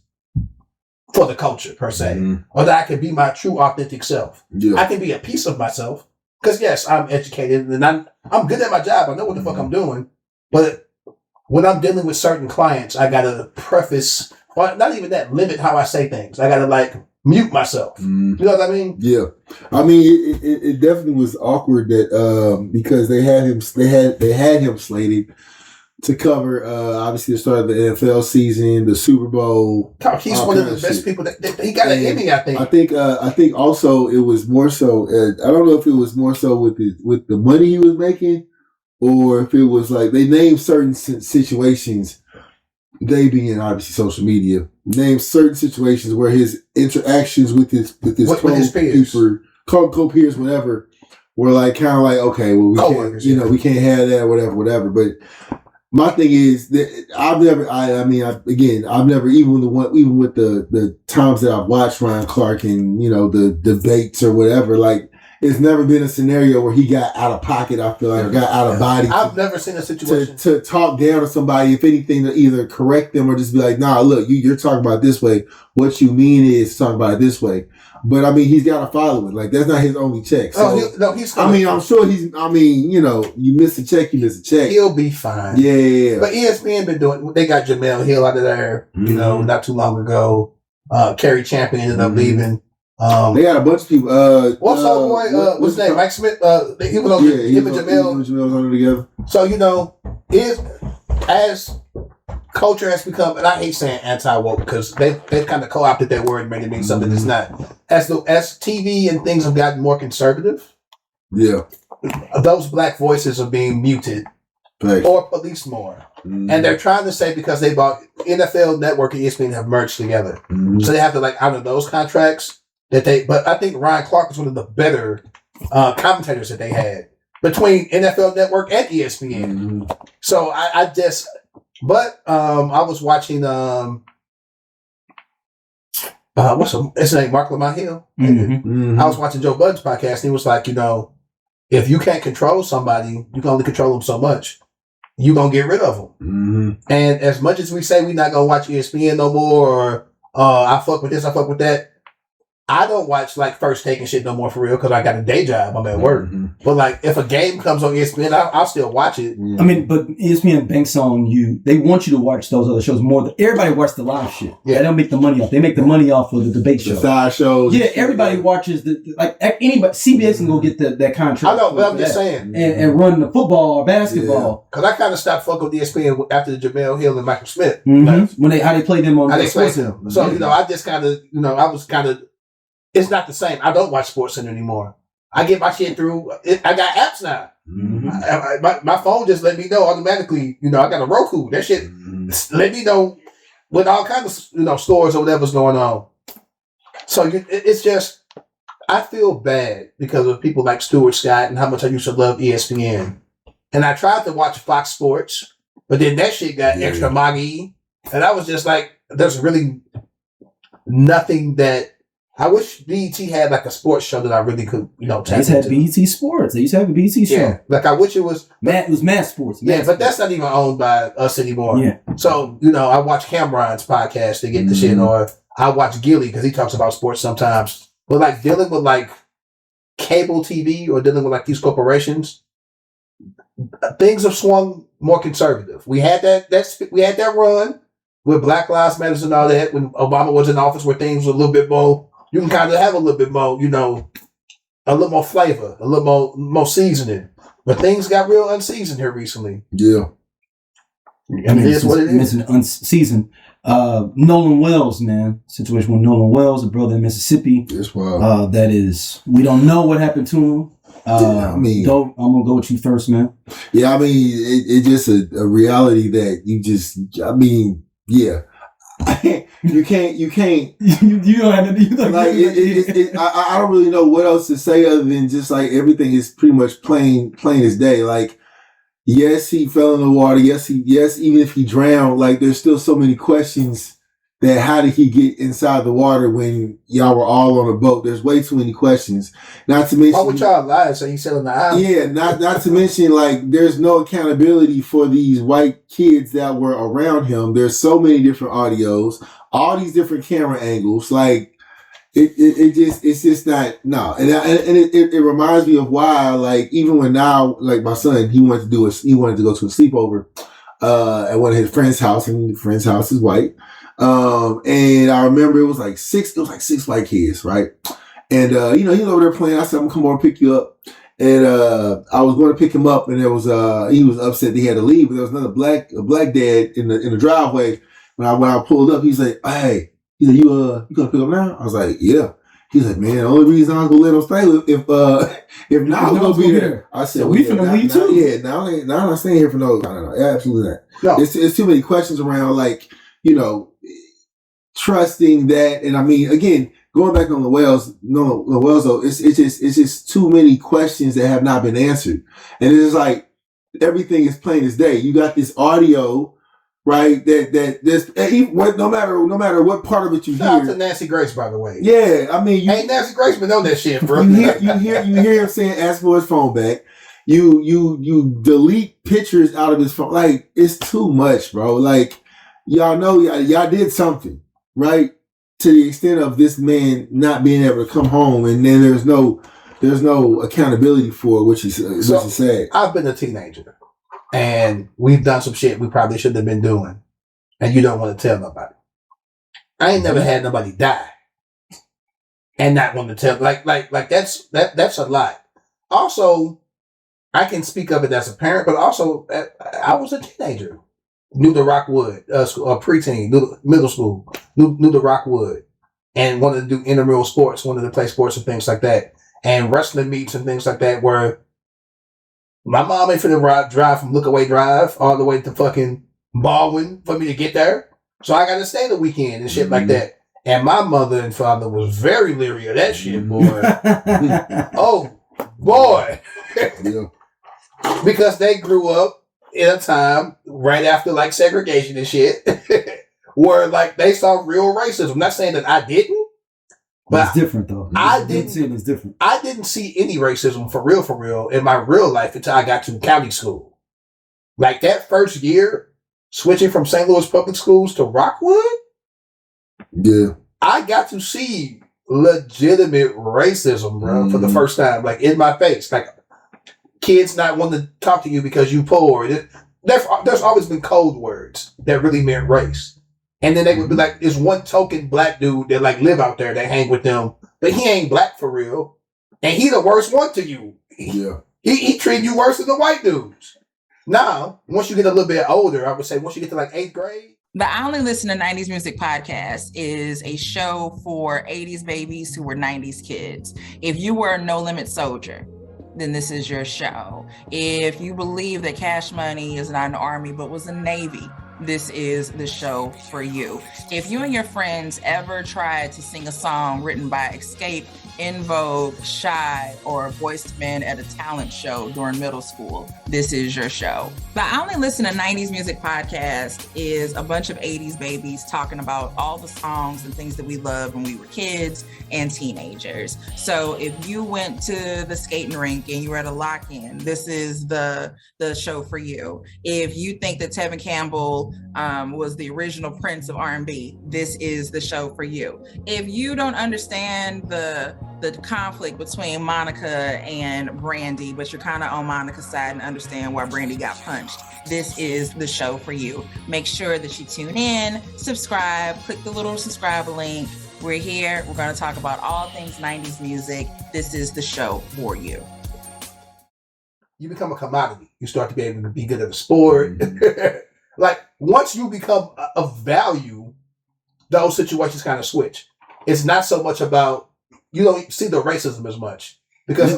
for the culture, per se. Or that I can be my true, authentic self. Yeah. I can be a piece of myself because, yes, I'm educated and I'm good at my job. I know what the fuck I'm doing. But when I'm dealing with certain clients, I got to preface, or not even that, limit how I say things. I got to, mute myself. You know what I mean? Yeah. I mean, it definitely was awkward that because they had him slated to cover obviously the start of the NFL season, the Super Bowl. He's one of the best people that he got an Emmy, I think. I think also it was more so. I don't know if it was more so with the money he was making, or if it was like they named certain situations, they being obviously social media, named certain situations where his interactions with his co-peers, whatever, were like kind of like, okay, well, we can't, we can't have that, whatever. But my thing is that I've never, even with the times that I've watched Ryan Clark and, the debates or whatever, like, it's never been a scenario where he got out of pocket, I feel like, or got out of body. I've never seen a situation to talk down to somebody, if anything, to either correct them or just be like, nah, look, you're talking about it this way. What you mean is talking about it this way. But I mean, he's got to follow it. Like, that's not his only check. So, I'm sure you miss a check, you miss a check. He'll be fine. Yeah. But ESPN been doing, they got Jamel Hill out of there, not too long ago. Kerry Champion ended up leaving. They got a bunch of people. What's his name? Mike Smith. He was on him and Jamel. Jamel was on it together. So as culture has become, and I hate saying anti-woke because they kind of co-opted that word and made it mean something that's not. As TV and things have gotten more conservative, those black voices are being muted or policed more. And they're trying to say because they bought NFL Network and ESPN have merged together, so they have to honor those contracts. But I think Ryan Clark was one of the better commentators that they had between NFL Network and ESPN. So I was watching what's his name, Mark Lamont Hill. I was watching Joe Budden's podcast, and he was like, if you can't control somebody, you can only control them so much. You're gonna get rid of them. And as much as we say we're not gonna watch ESPN no more, or I fuck with this, I fuck with that. I don't watch First Take and shit no more for real because I got a day job. I'm at work. But if a game comes on ESPN, I'll still watch it. I mean, but ESPN banks on you. They want you to watch those other shows more than everybody watches the live shit. Yeah, they don't make the money off. They make the money off of the debate show, the side shows. Yeah, everybody watches anybody. CBS can go get that contract. I know, but I'm just saying, and run the football or basketball. Because I kind of stopped fucking with ESPN after the Jamel Hill and Michael Smith. When how they played them on how they played them. So I just kind of I was kind of. It's not the same. I don't watch SportsCenter anymore. I get my shit through. I got apps now. My phone just let me know automatically. I got a Roku. That shit let me know with all kinds of stores or whatever's going on. So it's just I feel bad because of people like Stuart Scott and how much I used to love ESPN. And I tried to watch Fox Sports, but then that shit got extra moggy, and I was just like, there's really nothing that. I wish BET had a sports show that I really could, They used to have BET Sports. They used to have a BET show. Yeah, I wish it was. It was Mad Sports. But that's not even owned by us anymore. Yeah. So, I watch Cameron's podcast to get the shit, or I watch Gilly because he talks about sports sometimes. But dealing with cable TV or dealing with these corporations, things have swung more conservative. We had that run with Black Lives Matter and all that when Obama was in office, where things were a little bit more. You can kind of have a little bit more, a little more flavor, a little more seasoning. But things got real unseasoned here recently. Yeah. I mean, it is what it is. Unseasoned. Nolan Wells, man. Situation with Nolan Wells, a brother in Mississippi. That's wild. That is, we don't know what happened to him. I'm going to go with you first, man. Yeah, I mean, it's just a reality that you can't. You don't have to do I don't really know what else to say other than just everything is pretty much plain as day. Yes, he fell in the water. Yes, even if he drowned, there's still so many questions that how did he get inside the water when y'all were all on a boat? There's way too many questions. Not to mention, why would y'all lie? So he said on the island. Yeah, not to mention there's no accountability for these white kids that were around him. There's so many different audios, all these different camera angles. It's just not no. And it reminds me of why even when now my son he wanted to go to a sleepover at one of his friend's house, and the friend's house is white. And I remember it was six white kids, right? And, he's over there playing. I said, I'm gonna come over and pick you up. And, I was going to pick him up, and there was, he was upset that he had to leave, but there was another black dad in the driveway. When I pulled up, he's like, hey, you gonna pick up now? I was like, yeah. He's like, man, the only reason I'm gonna let him stay if now I'm gonna be there. I said, we finna leave too. Yeah, now I'm not staying here for no, absolutely not. No. It's too many questions around, like, you know, trusting that. And I mean, again, going back on the Wells though, it's just too many questions that have not been answered. And it's just like everything is plain as day. You got this audio, right? That this no matter what part of it you Shout hear. out to Nancy Grace, by the way. Yeah, I mean, ain't Nancy Grace been on that shit, bro. You hear him saying, "Ask for his phone back." You delete pictures out of his phone. Like, it's too much, bro. Like, y'all know y'all did something, right? To the extent of this man not being able to come home, and then there's no accountability for it, which is sad. I've been a teenager, and we've done some shit we probably shouldn't have been doing, and you don't want to tell nobody. I ain't never had nobody die, and not want to tell. Like that's a lot. Also, I can speak of it as a parent, but also I was a teenager. Knew the Rockwood, preteen, middle school, knew the Rockwood, and wanted to do intramural sports, wanted to play sports and things like that, and wrestling meets and things like that. Where my mom ain't finna drive from Lookaway Drive all the way to fucking Baldwin for me to get there, so I got to stay the weekend and shit like that. And my mother and father was very leery of that shit, boy. Oh boy, because they grew up in a time right after like segregation and shit where like they saw real racism. I'm not saying that I didn't, but it's different though. It's different. I didn't see any racism for real in my real life until I got to county school. Like that first year, switching from St. Louis public schools to Rockwood, I got to see legitimate racism, bro, for the first time, like in my face. Like, kids not wanting to talk to you because you poor. There's always been code words that really meant race. And then they would be like, there's one token black dude that like live out there that hang with them, but he ain't black for real. And he the worst one to you. He treating you worse than the white dudes. Now, once you get a little bit older, I would say once you get to like 8th grade. The I Only Listen to 90s Music podcast is a show for 80s babies who were 90s kids. If you were a No Limit soldier, then this is your show. If you believe that Cash Money is not an army but was a Navy, this is the show for you. If you and your friends ever tried to sing a song written by Escape, In Vogue, Shy, or Voiced Men at a talent show during middle school, this is your show. The I Only Listen to 90s Music podcast is a bunch of 80s babies talking about all the songs and things that we loved when we were kids and teenagers. So if you went to the skating rink and you were at a lock-in, this is the show for you. If you think that Tevin Campbell was the original Prince of R&B, this is the show for you. If you don't understand the conflict between Monica and Brandy, but you're kind of on Monica's side and understand why Brandy got punched, this is the show for you. Make sure that you tune in, subscribe, click the little subscribe link. We're here. We're going to talk about all things 90s music. This is the show for you. You become a commodity. You start to be able to be good at a sport. Like, once you become of value, those situations kind of switch. It's not so much about, you don't see the racism as much. Because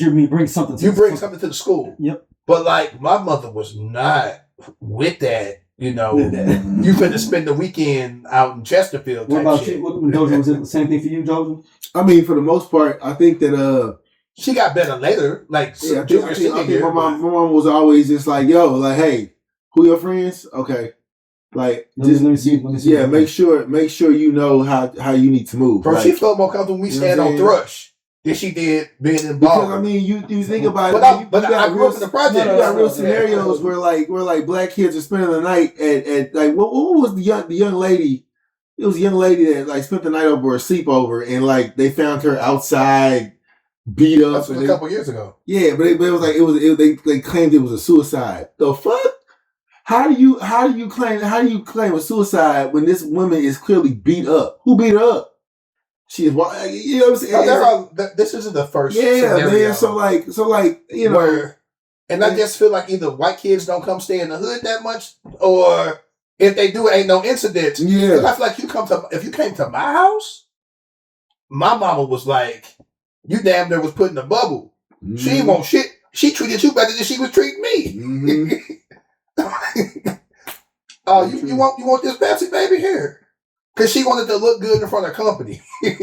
you bring something to the school. Yep. But like, my mother was not with that. You know, you finna spend the weekend out in Chesterfield. What about you? Doja, was it the same thing for you, Doja? I mean, for the most part, I think that she got better later. Like, I think my mom was always just like, yo, like, hey, who your friends? Okay. Like, let me see. Yeah, make sure you know how you need to move. Bro, like, she felt more comfortable when we stand on Thrush than she did being involved. Because I mean, you think about it. But I grew up in the project. You got real scenarios where black kids are spending the night at like what was the young lady? It was a young lady that like spent the night over or sleepover, and like they found her outside, beat up. That was a couple years ago. Yeah, but it was like they claimed it was a suicide. The fuck? How do you claim a suicide when this woman is clearly beat up? Who beat her up? She is, you know what I'm saying? This isn't the first. Yeah, man. So like, you know, and I just feel like either white kids don't come stay in the hood that much, or if they do, it ain't no incidents. Yeah, I feel like if you came to my house, my mama was like, you damn near was put in a bubble. Mm-hmm. She ain't want shit. She treated you better than she was treating me. Mm-hmm. Oh, you want this Pepsi baby here? Because she wanted to look good in front of company. You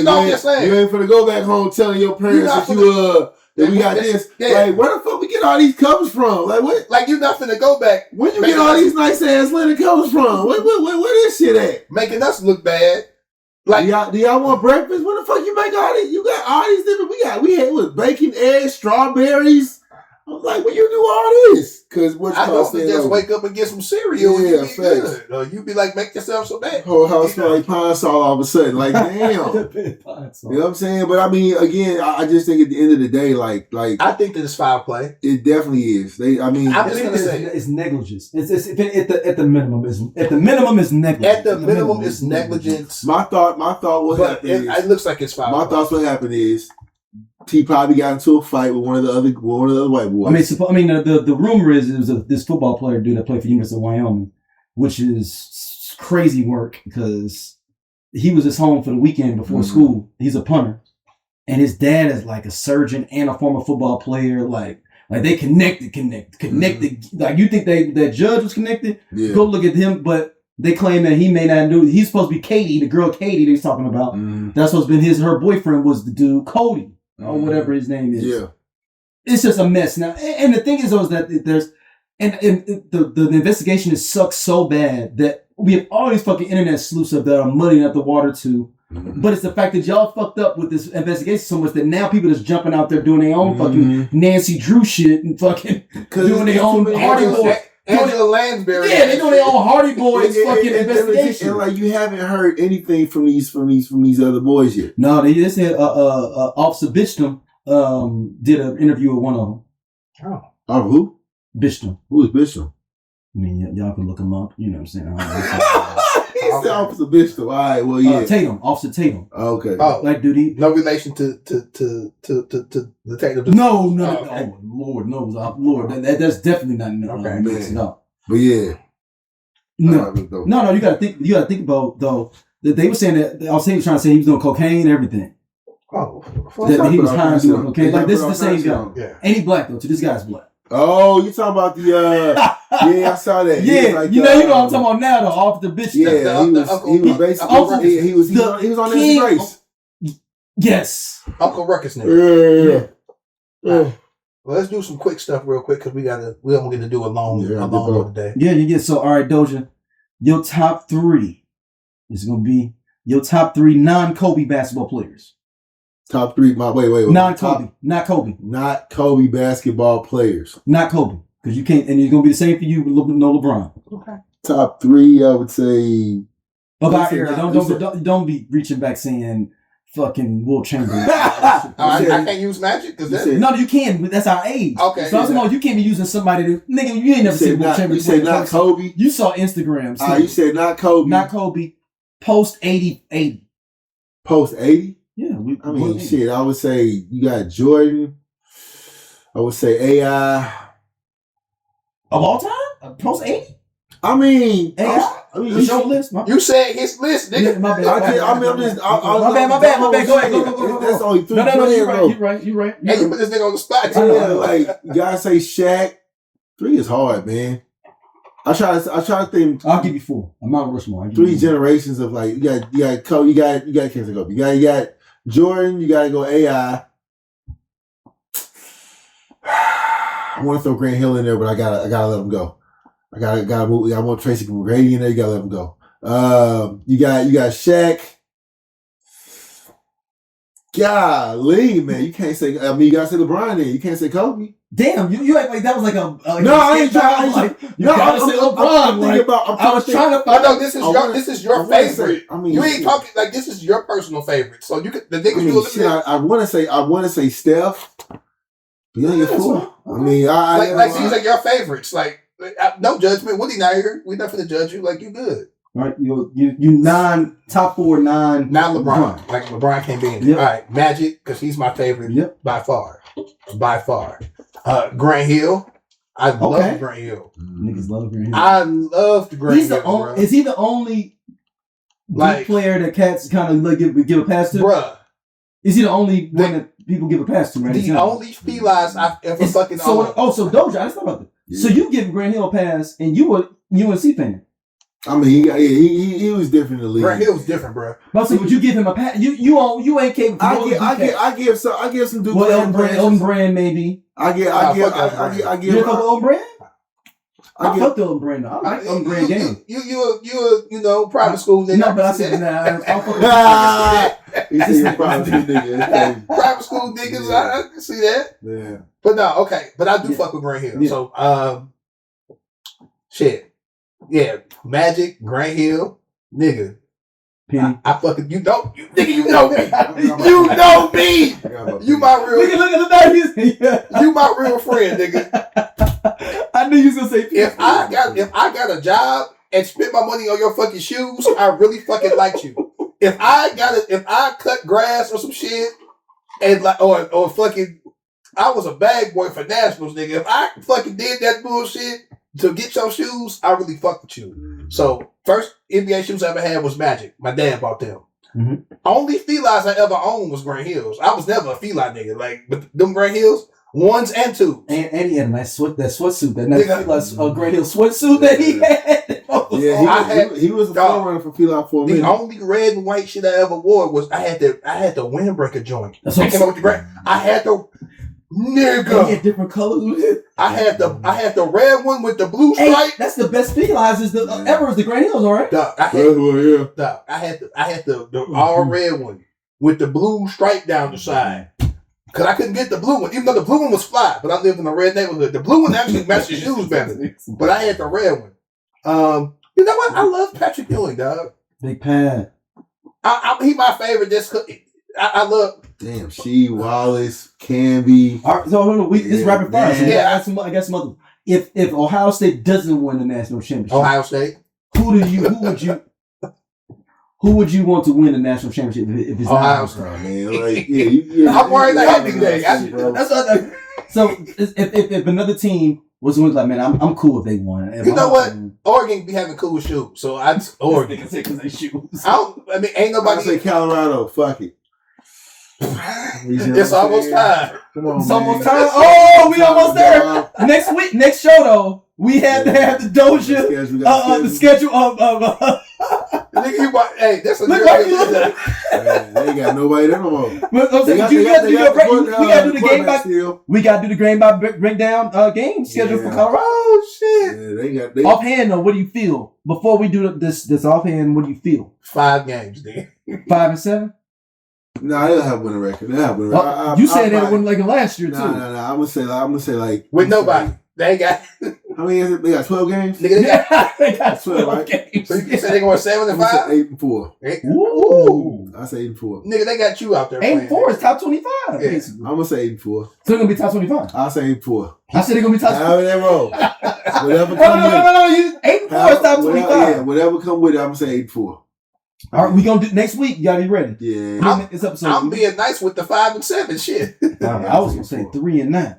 know what I'm saying? You ain't finna go back home telling your parents that we got this. Yeah. Like, where the fuck we get all these covers from? Like, what? Like, you not finna go back. When you get all these nice ass linen covers from? Where this shit at? Making us look bad. Like, do y'all want breakfast? Where the fuck you make all these? You got all these different. We had with bacon, eggs, strawberries. I was like, when you do all this? Because I don't just wake up and get some cereal. Yeah, and you be good. Or you be like, make yourself some bad. Whole house smell like pine salt all of a sudden. Like, damn. You know what I'm saying? But I mean, again, I just think at the end of the day, like I think that it's foul play. It definitely is. I'm just gonna say it's negligence. It's at the minimum is negligence. At the minimum is negligence. My thought what happened is it looks like it's foul play. My thoughts what happened is he probably got into a fight with one of the other white boys. I mean, the rumor is it was this football player dude that played for University of Wyoming, which is crazy work because he was just home for the weekend before school. He's a punter, and his dad is like a surgeon and a former football player. Like they connected. Mm-hmm. Like you think that judge was connected? Yeah. Go look at him, but they claim that he may not know. He's supposed to be Katie, the girl Katie that he's talking about. Mm-hmm. That's supposed to be her boyfriend was the dude Cody. Or whatever his name is. Yeah. It's just a mess now. And the thing is that there's the investigation is sucked so bad that we have all these fucking internet sleuths up that are muddying up the water too. Mm-hmm. But it's the fact that y'all fucked up with this investigation so much that now people are just jumping out there doing their own fucking Nancy Drew shit and fucking doing their own Hardy Boy. Angela Lansbury. Yeah, they doing their own Hardy Boys fucking investigation. And like you haven't heard anything from these other boys yet. No, they just said Officer Bisham did an interview with one of them. Oh, who? Bisham. Who is Bisham? I mean, y'all can look him up. You know what I'm saying? He said Officer Bisham. All right, well, yeah. Tatum, Officer Tatum. Okay. Oh, like duty. No relation to the Tatum. No. Oh, Lord knows. Lord, that's definitely not. Okay, no. But yeah. No. You gotta think about though. That they were saying that I was trying to say he was doing cocaine and everything. Oh, that he was high doing cocaine. Like this is the same guy. Yeah. And he black though. So this guy's black. Oh, you talking about the yeah, I saw that. Yeah, like, you know what I'm talking about now though, off the bitch. Yeah, he was basically he was on his race. Yes. Uncle Ruckus nigga. Yeah. Well, let's do some quick stuff real quick because we don't get to do a long one today. Yeah. So all right, Doja, your top 3 is gonna be your top 3 non-Kobe basketball players. Top 3, wait. Non-Kobe, not Kobe. Not Kobe basketball players. Not Kobe. Because you can't, and it's going to be the same for you, no LeBron. Okay. Top 3, I would say. Of our era. Don't be reaching back saying fucking Will Chamberlain. I can't use Magic? No, you can, but that's our age. Okay. So you can't be using somebody that, nigga, you ain't never seen Will Chamberlain. You said not Kobe? You saw Instagram. You said not Kobe. Not Kobe. Post 80. Post 80? Yeah. Shit, I would say you got Jordan. I would say AI. Of all time? Post 80? I mean, AI? Your list? You said his list, nigga. Yeah, my bad. My bad. Go ahead. That's only 3 players. You're right. Hey, you put this nigga on the spot. Yeah, like, you gotta say Shaq. 3 is hard, man. I try to think. I'll give you 4. I'm Mount Rushmore. 3 generations of like you got Kobe, you got can't say Kobe. You got Jordan, you gotta go AI. I want to throw Grant Hill in there, but I gotta let him go. I gotta move. I want Tracy McGrady in there. You gotta let him go. You got Shaq. Golly, man, you can't say. I mean, you gotta say LeBron. Then you can't say Kobe. Damn, you act like that was like a. No, I ain't trying. You gotta say LeBron. I was trying to find out. This is your favorite. I mean, you ain't talking like this is your personal favorite. So you could the niggas you shit, I want to say Steph. You ain't get 4. I mean, like these are your favorites. Like no judgment. Woody not here. We not gonna judge you. Like you good. All right, you top 4 9. Now LeBron. Like LeBron can't be in there. Yep. All right, Magic because he's my favorite by far. Grant Hill. I love Grant Hill. Niggas love Grant Hill. I love Grant Hill. Is he the only like player that cats kind of like give a pass to? Bruh. Is he the only one that people give a pass to, right? The only felines I've ever fucking owned. So Doja, that's not about that. Yeah. So you give Grant Hill a pass, and you were UNC fan. I mean, he was different in the league. Grant Hill was different, bro. But so would you give him a pass? You ain't capable. I give some dudes. Well, Elton Brand maybe. I give. You fuck with Elton Brand? I fucked Elton Brand. I like Elton Brand game. You know, private school nigga. No, but I said nah. This is private school nigga. Private school niggas. I can see that. Yeah. But no, okay. But I do fuck with Grant Hill. Yeah. So shit. Yeah, Magic, Grant Hill, nigga. Penny. I fucking you know me. You know me. You my real. Nigga, look at the You my real friend, nigga. I knew you was gonna say Penny. If I got a job and spent my money on your fucking shoes, I really fucking liked you. If I cut grass or some shit and like or fucking I was a bag boy for nationals, nigga. If I fucking did that bullshit to get your shoes, I really fucked with you. So, first NBA shoes I ever had was Magic. My dad bought them. Mm-hmm. Only felines I ever owned was Grant Hills. I was never a feline nigga. Like, but them Grant Hills, 1s and 2s. And he had a nice sweatsuit. That nice Grant Hill sweatsuit that he had. Yeah, he was a forerunner for feline for a minute. The only red and white shit I ever wore was I had the windbreaker joint. That's what I came up with the Grant. I had the nigga. He had different colors. I had the red one with the blue stripe. Hey, that's the best felines ever is the Grant Hills, all right? I had the all red one with the blue stripe down the side. Cause I couldn't get the blue one, even though the blue one was fly. But I lived in a red neighborhood. The blue one actually matched the shoes better. But I had the red one. You know what? I love Patrick Ewing, dog. Big Pat. He my favorite. I love. Damn, She Wallace, Camby. All right, so it's rapid fire. So I got some other. If Ohio State doesn't win the national championship, Ohio State. Who would you want to win the national championship if it's Ohio State? Man, like, I'm worried like that. That's what. So if another team was like, man, I'm cool if they won. You know what? Oregon be having cool shoes, so Oregon because they shoes. Ain't nobody say Colorado. Fuck it. It's almost time. Come on, it's almost time. Oh, we almost there. Next show though, we have to have the Doja, the schedule of. Nigga, that's a look like you. They ain't got nobody there no more. We gotta do the game by. We gotta do the game by breakdown game schedule for Colorado. Oh shit! Yeah, they offhand though, what do you feel before we do this offhand? What do you feel? 5 games, dude. 5 and 7. No, they'll have winning record. You said they won like last year too. No. I'm gonna say like with nobody. They ain't got. How many is it? They got 12 games. Nigga, they got 12 right? games. So you said they going 7 and 5? 8 and 4. Ooh. I say 8 and 4. Nigga, they got you out there. 8 and 4 is top 25. Yeah. Basically. I'm gonna say 8 and 4. So they're gonna be top 25. I'll say 8 and 4. I said they're gonna be top. However they roll. Whatever come with it. No. 8 and 4 is top 25. Yeah, whatever come with it, I'm gonna say 8 and 4. All right, we gonna do next week. You gotta be ready. Yeah, I'm being nice with the 5 and 7 shit. I was gonna say 3 and 9.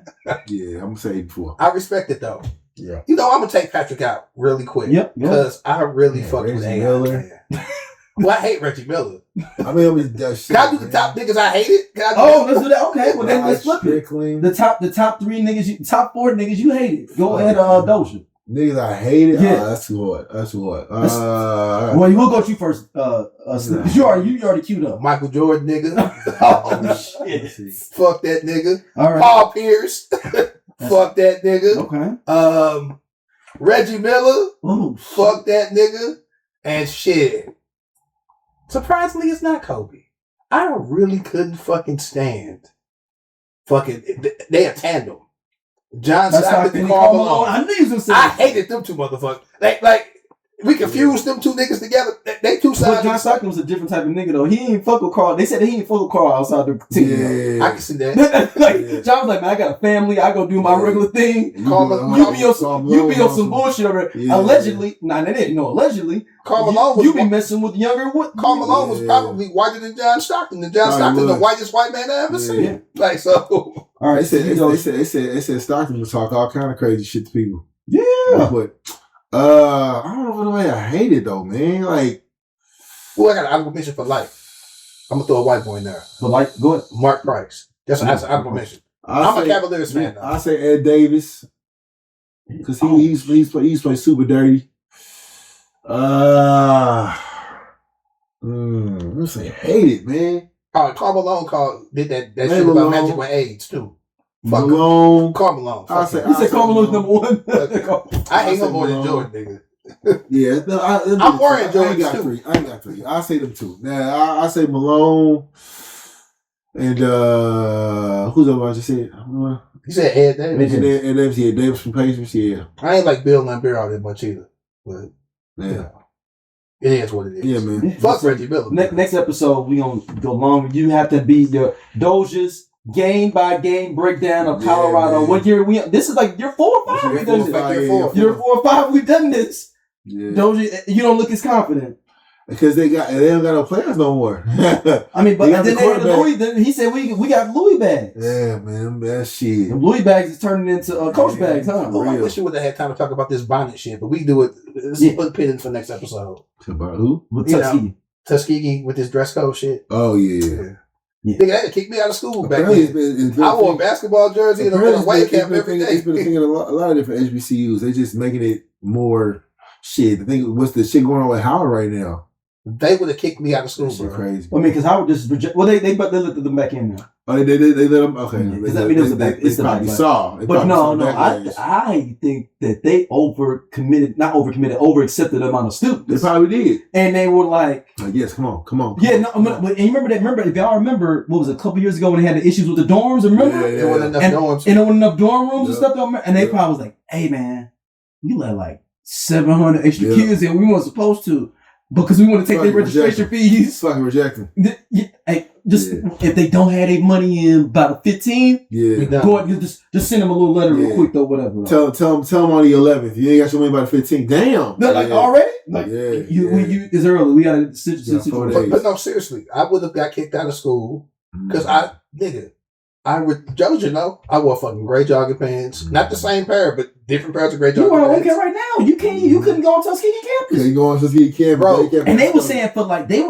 Yeah, I'm gonna say 8 and 4. I respect it though. Yeah, you know I'm gonna take Patrick out really quick. Yep. Because I really fucked with Reggie Miller. Well, I hate Reggie Miller. I mean, can I do the top niggas I hated? Let's do that. Okay, well then let's flip it. The top 3 niggas, top 4 niggas you hated. Go ahead, Doja. Niggas I hated. Yeah. That's what. Well, you will go to you first. Because you already queued up. Michael Jordan, nigga. Oh shit. Fuck that nigga. All right. Paul Pierce. Fuck that nigga. Okay. Reggie Miller. Ooh. Fuck that nigga. And shit. Surprisingly, it's not Kobe. I really couldn't fucking stand. They a tandem. John Stockton and Karl Malone. I knew you was gonna say I hated them two motherfuckers. Like we confused them two niggas together. They two sides. But John Stockton was a different type of nigga though. He ain't fuck with Karl. They said that he ain't fuck with Karl outside the team. Yeah, I can see that. John was like, man, I got a family. I go do my regular thing. You be on some bullshit over there. Allegedly, they didn't know. Allegedly, Karl Malone you be messing with younger. Karl Malone was probably whiter than John Stockton. And John Stockton, the whitest white man I ever seen. Yeah. Like so. All right, they said Stockton would talk all kind of crazy shit to people. Yeah, but I don't know the way I hate it though, man. Like Well, I got an honorable mention for life. I'm gonna throw a white boy in there. But like, go ahead. Mark Price. That's an honorable mention. I'm a Cavaliers fan. Though. I say Ed Davis because he's played super dirty. Let's say hate it, man. Karl Malone did that shit about Magic with AIDS too. Malone. Karl Malone. You said Karl Malone's number one. I hate him more than Jordan, nigga. Yeah, no, I'm wearing Jordan too. I ain't got three. I say them two. Now I say Malone and who's the one I just said? You said Ed Davis. Ed Davis, yeah, Davis from Pacers, yeah. I ain't like Bill Laimbeer all that much either, but yeah. It is what it is. Yeah, man. Fuck Reggie Miller. Next episode, we gonna go long. You have to be your Doja's game by game breakdown of Colorado. What year this is like year 4 or 5. We've done this. Year 4 or 5. We've done this. Yeah. Doja, you don't look as confident because they don't got no players no more. I mean, but then they had Louis. He said we got Louis bags. Yeah, man, that shit. And Louis bags is turning into coach bags, huh? Oh, I wish you would have had time to talk about this bonnet shit, but we do it. Let's put pins for next episode. About who? With Tuskegee. Tuskegee with this dress code shit. Oh yeah. Nigga, they had to kick me out of school back then. I wore a basketball jersey and a white cap every day. It's been a thing in a lot of different HBCUs. They just making it more shit. I think what's the shit going on with Howard right now? They would have kicked me out of school, bro. Crazy. I mean, because Howard just reject. Well, they let them back in now. Oh, they let them. Okay, does that mean it's the probably saw? But no. I think that they overaccepted the amount of students. They probably did, and they were like, "Yes, come on." Yeah, no. And you remember if y'all remember, what was it, a couple years ago when they had the issues with the dorms? Remember? Yeah. There wasn't enough dorms, and there wasn't enough dorm rooms and stuff. And they probably was like, "Hey, man, you let like 700 extra kids in. We weren't supposed to." Because we want to take their registration fees. Fucking rejecting. If they don't have their money in by the 15th, go ahead, just send them a little letter real quick though, whatever. Tell them on the 11th. You ain't got your money by the 15th. Damn. They're like already? Like it's early. We got to situation. But no, seriously, I would have got kicked out of school because I wore fucking gray jogging pants. Not the same pair, but different pairs of gray jogging pants. You are right now. You couldn't go on Tuskegee campus. You go on Tuskegee campus, bro. And they were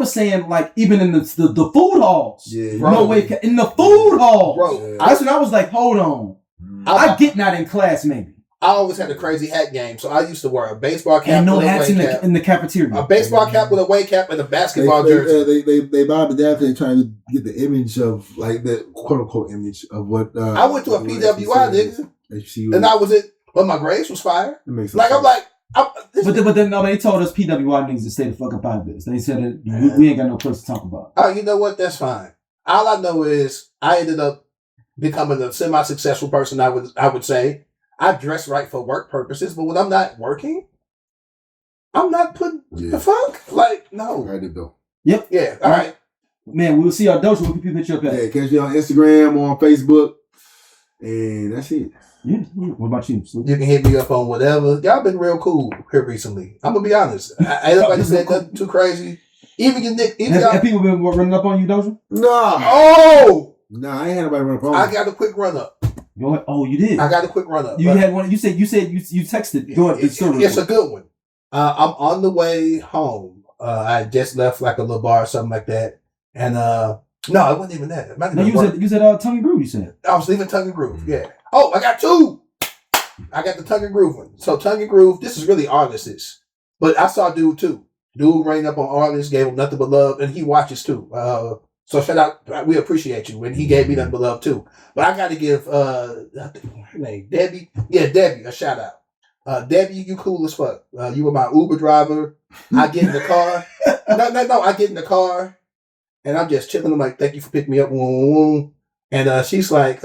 saying even in the food halls. Yeah, no way in the food halls, bro. That's when I was like, hold on. I get not in class maybe. I always had a crazy hat game, so I used to wear a baseball cap and no hats in the cafeteria. A baseball cap with a weight cap and a basketball jersey. They bobbed it down. They trying to get the image of like the quote unquote image of what. I went to a PWI, nigga, and I was but my grades was fire. Like I'm like. But then no, they told us PWI niggas to stay the fuck up out of this. They said that we ain't got no place to talk about. Oh, you know what? That's fine. All I know is I ended up becoming a semi-successful person. I would say. I dress right for work purposes, but when I'm not working, I'm not putting the fuck. Like, no. I did though. Yep. Yeah. All right. Man, we'll see our Doja. We'll people hit you up at. Yeah, catch me on Instagram, on Facebook, and that's it. Yeah. What about you? You can hit me up on whatever. Y'all been real cool here recently. I'm gonna be honest. Everybody said nothing too crazy. Even your Nick. Have people been running up on you, Doja? No. Oh. No, I ain't had nobody run up on me. I got a quick run up. Go ahead. Oh, you did. I got a quick run up. You had one. You said you texted. Go ahead. It's a good one. I'm on the way home. I just left like a little bar or something like that, and no, it wasn't even that. No, you said Tongue and Groove. You said I was leaving Tongue and Groove. Yeah. Oh, I got two. I got the Tongue and Groove one. So Tongue and Groove. This is really Arlists, but I saw Dude too. Dude ran up on Arlists, gave him nothing but love, and he watches too. So shout out, we appreciate you. And he gave me nothing but love too. But I got to give her name, Debbie. Yeah, Debbie, a shout out. Debbie, you cool as fuck. You were my Uber driver. I get in the car. No. I get in the car and I'm just chilling. I'm like, thank you for picking me up. And she's like,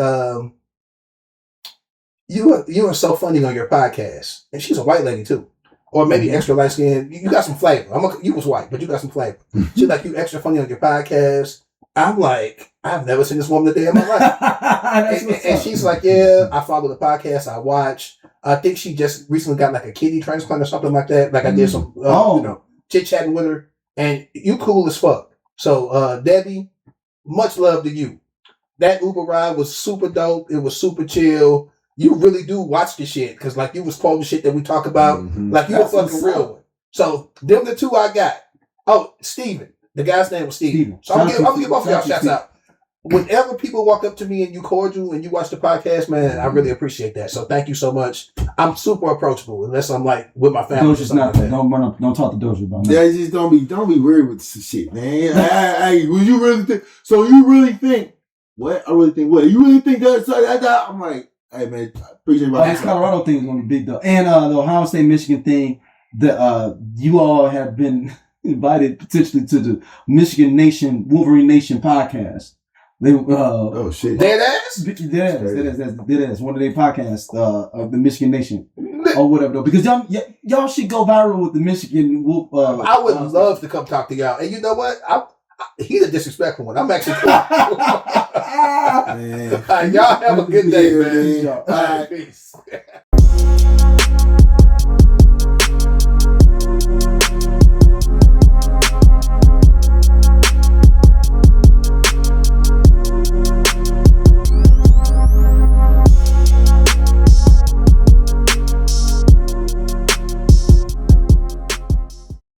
you are so funny on your podcast. And she's a white lady too. Or maybe extra light skin. You got some flavor. You was white, but you got some flavor. She's like, you extra funny on your podcast. I'm like, I've never seen this woman a day in my life. and she's like, yeah, I follow the podcast. I watch. I think she just recently got like a kidney transplant or something like that. Like I did some, chit-chatting with her. And you cool as fuck. So, Debbie, much love to you. That Uber ride was super dope. It was super chill. You really do watch the shit. Because like you was quoting the shit that we talk about. Like you a fucking real one. So, them the two I got. Oh, Steven. The guy's name was Steven. So I'm gonna give both of y'all shouts out. Whenever people walk up to me and you cordial and you watch the podcast, man, I really appreciate that. So thank you so much. I'm super approachable unless I'm like with my family. Don't talk to Doja about me. Yeah, just don't be weird with some shit, man. Would you really think? So you really think? What? I really think what? You really think that? I'm like, hey man, I appreciate my. This Colorado thing is gonna be big though, and the Ohio State Michigan thing. You all have been invited potentially to the Michigan Nation Wolverine Nation podcast. They oh shit, dead ass. One of their podcasts of the Michigan Nation or whatever though, because y'all should go viral with the Michigan. I would love to come talk to y'all, and you know what? He's a disrespectful one. I'm actually cool. Y'all have a good day, man. All right. Peace.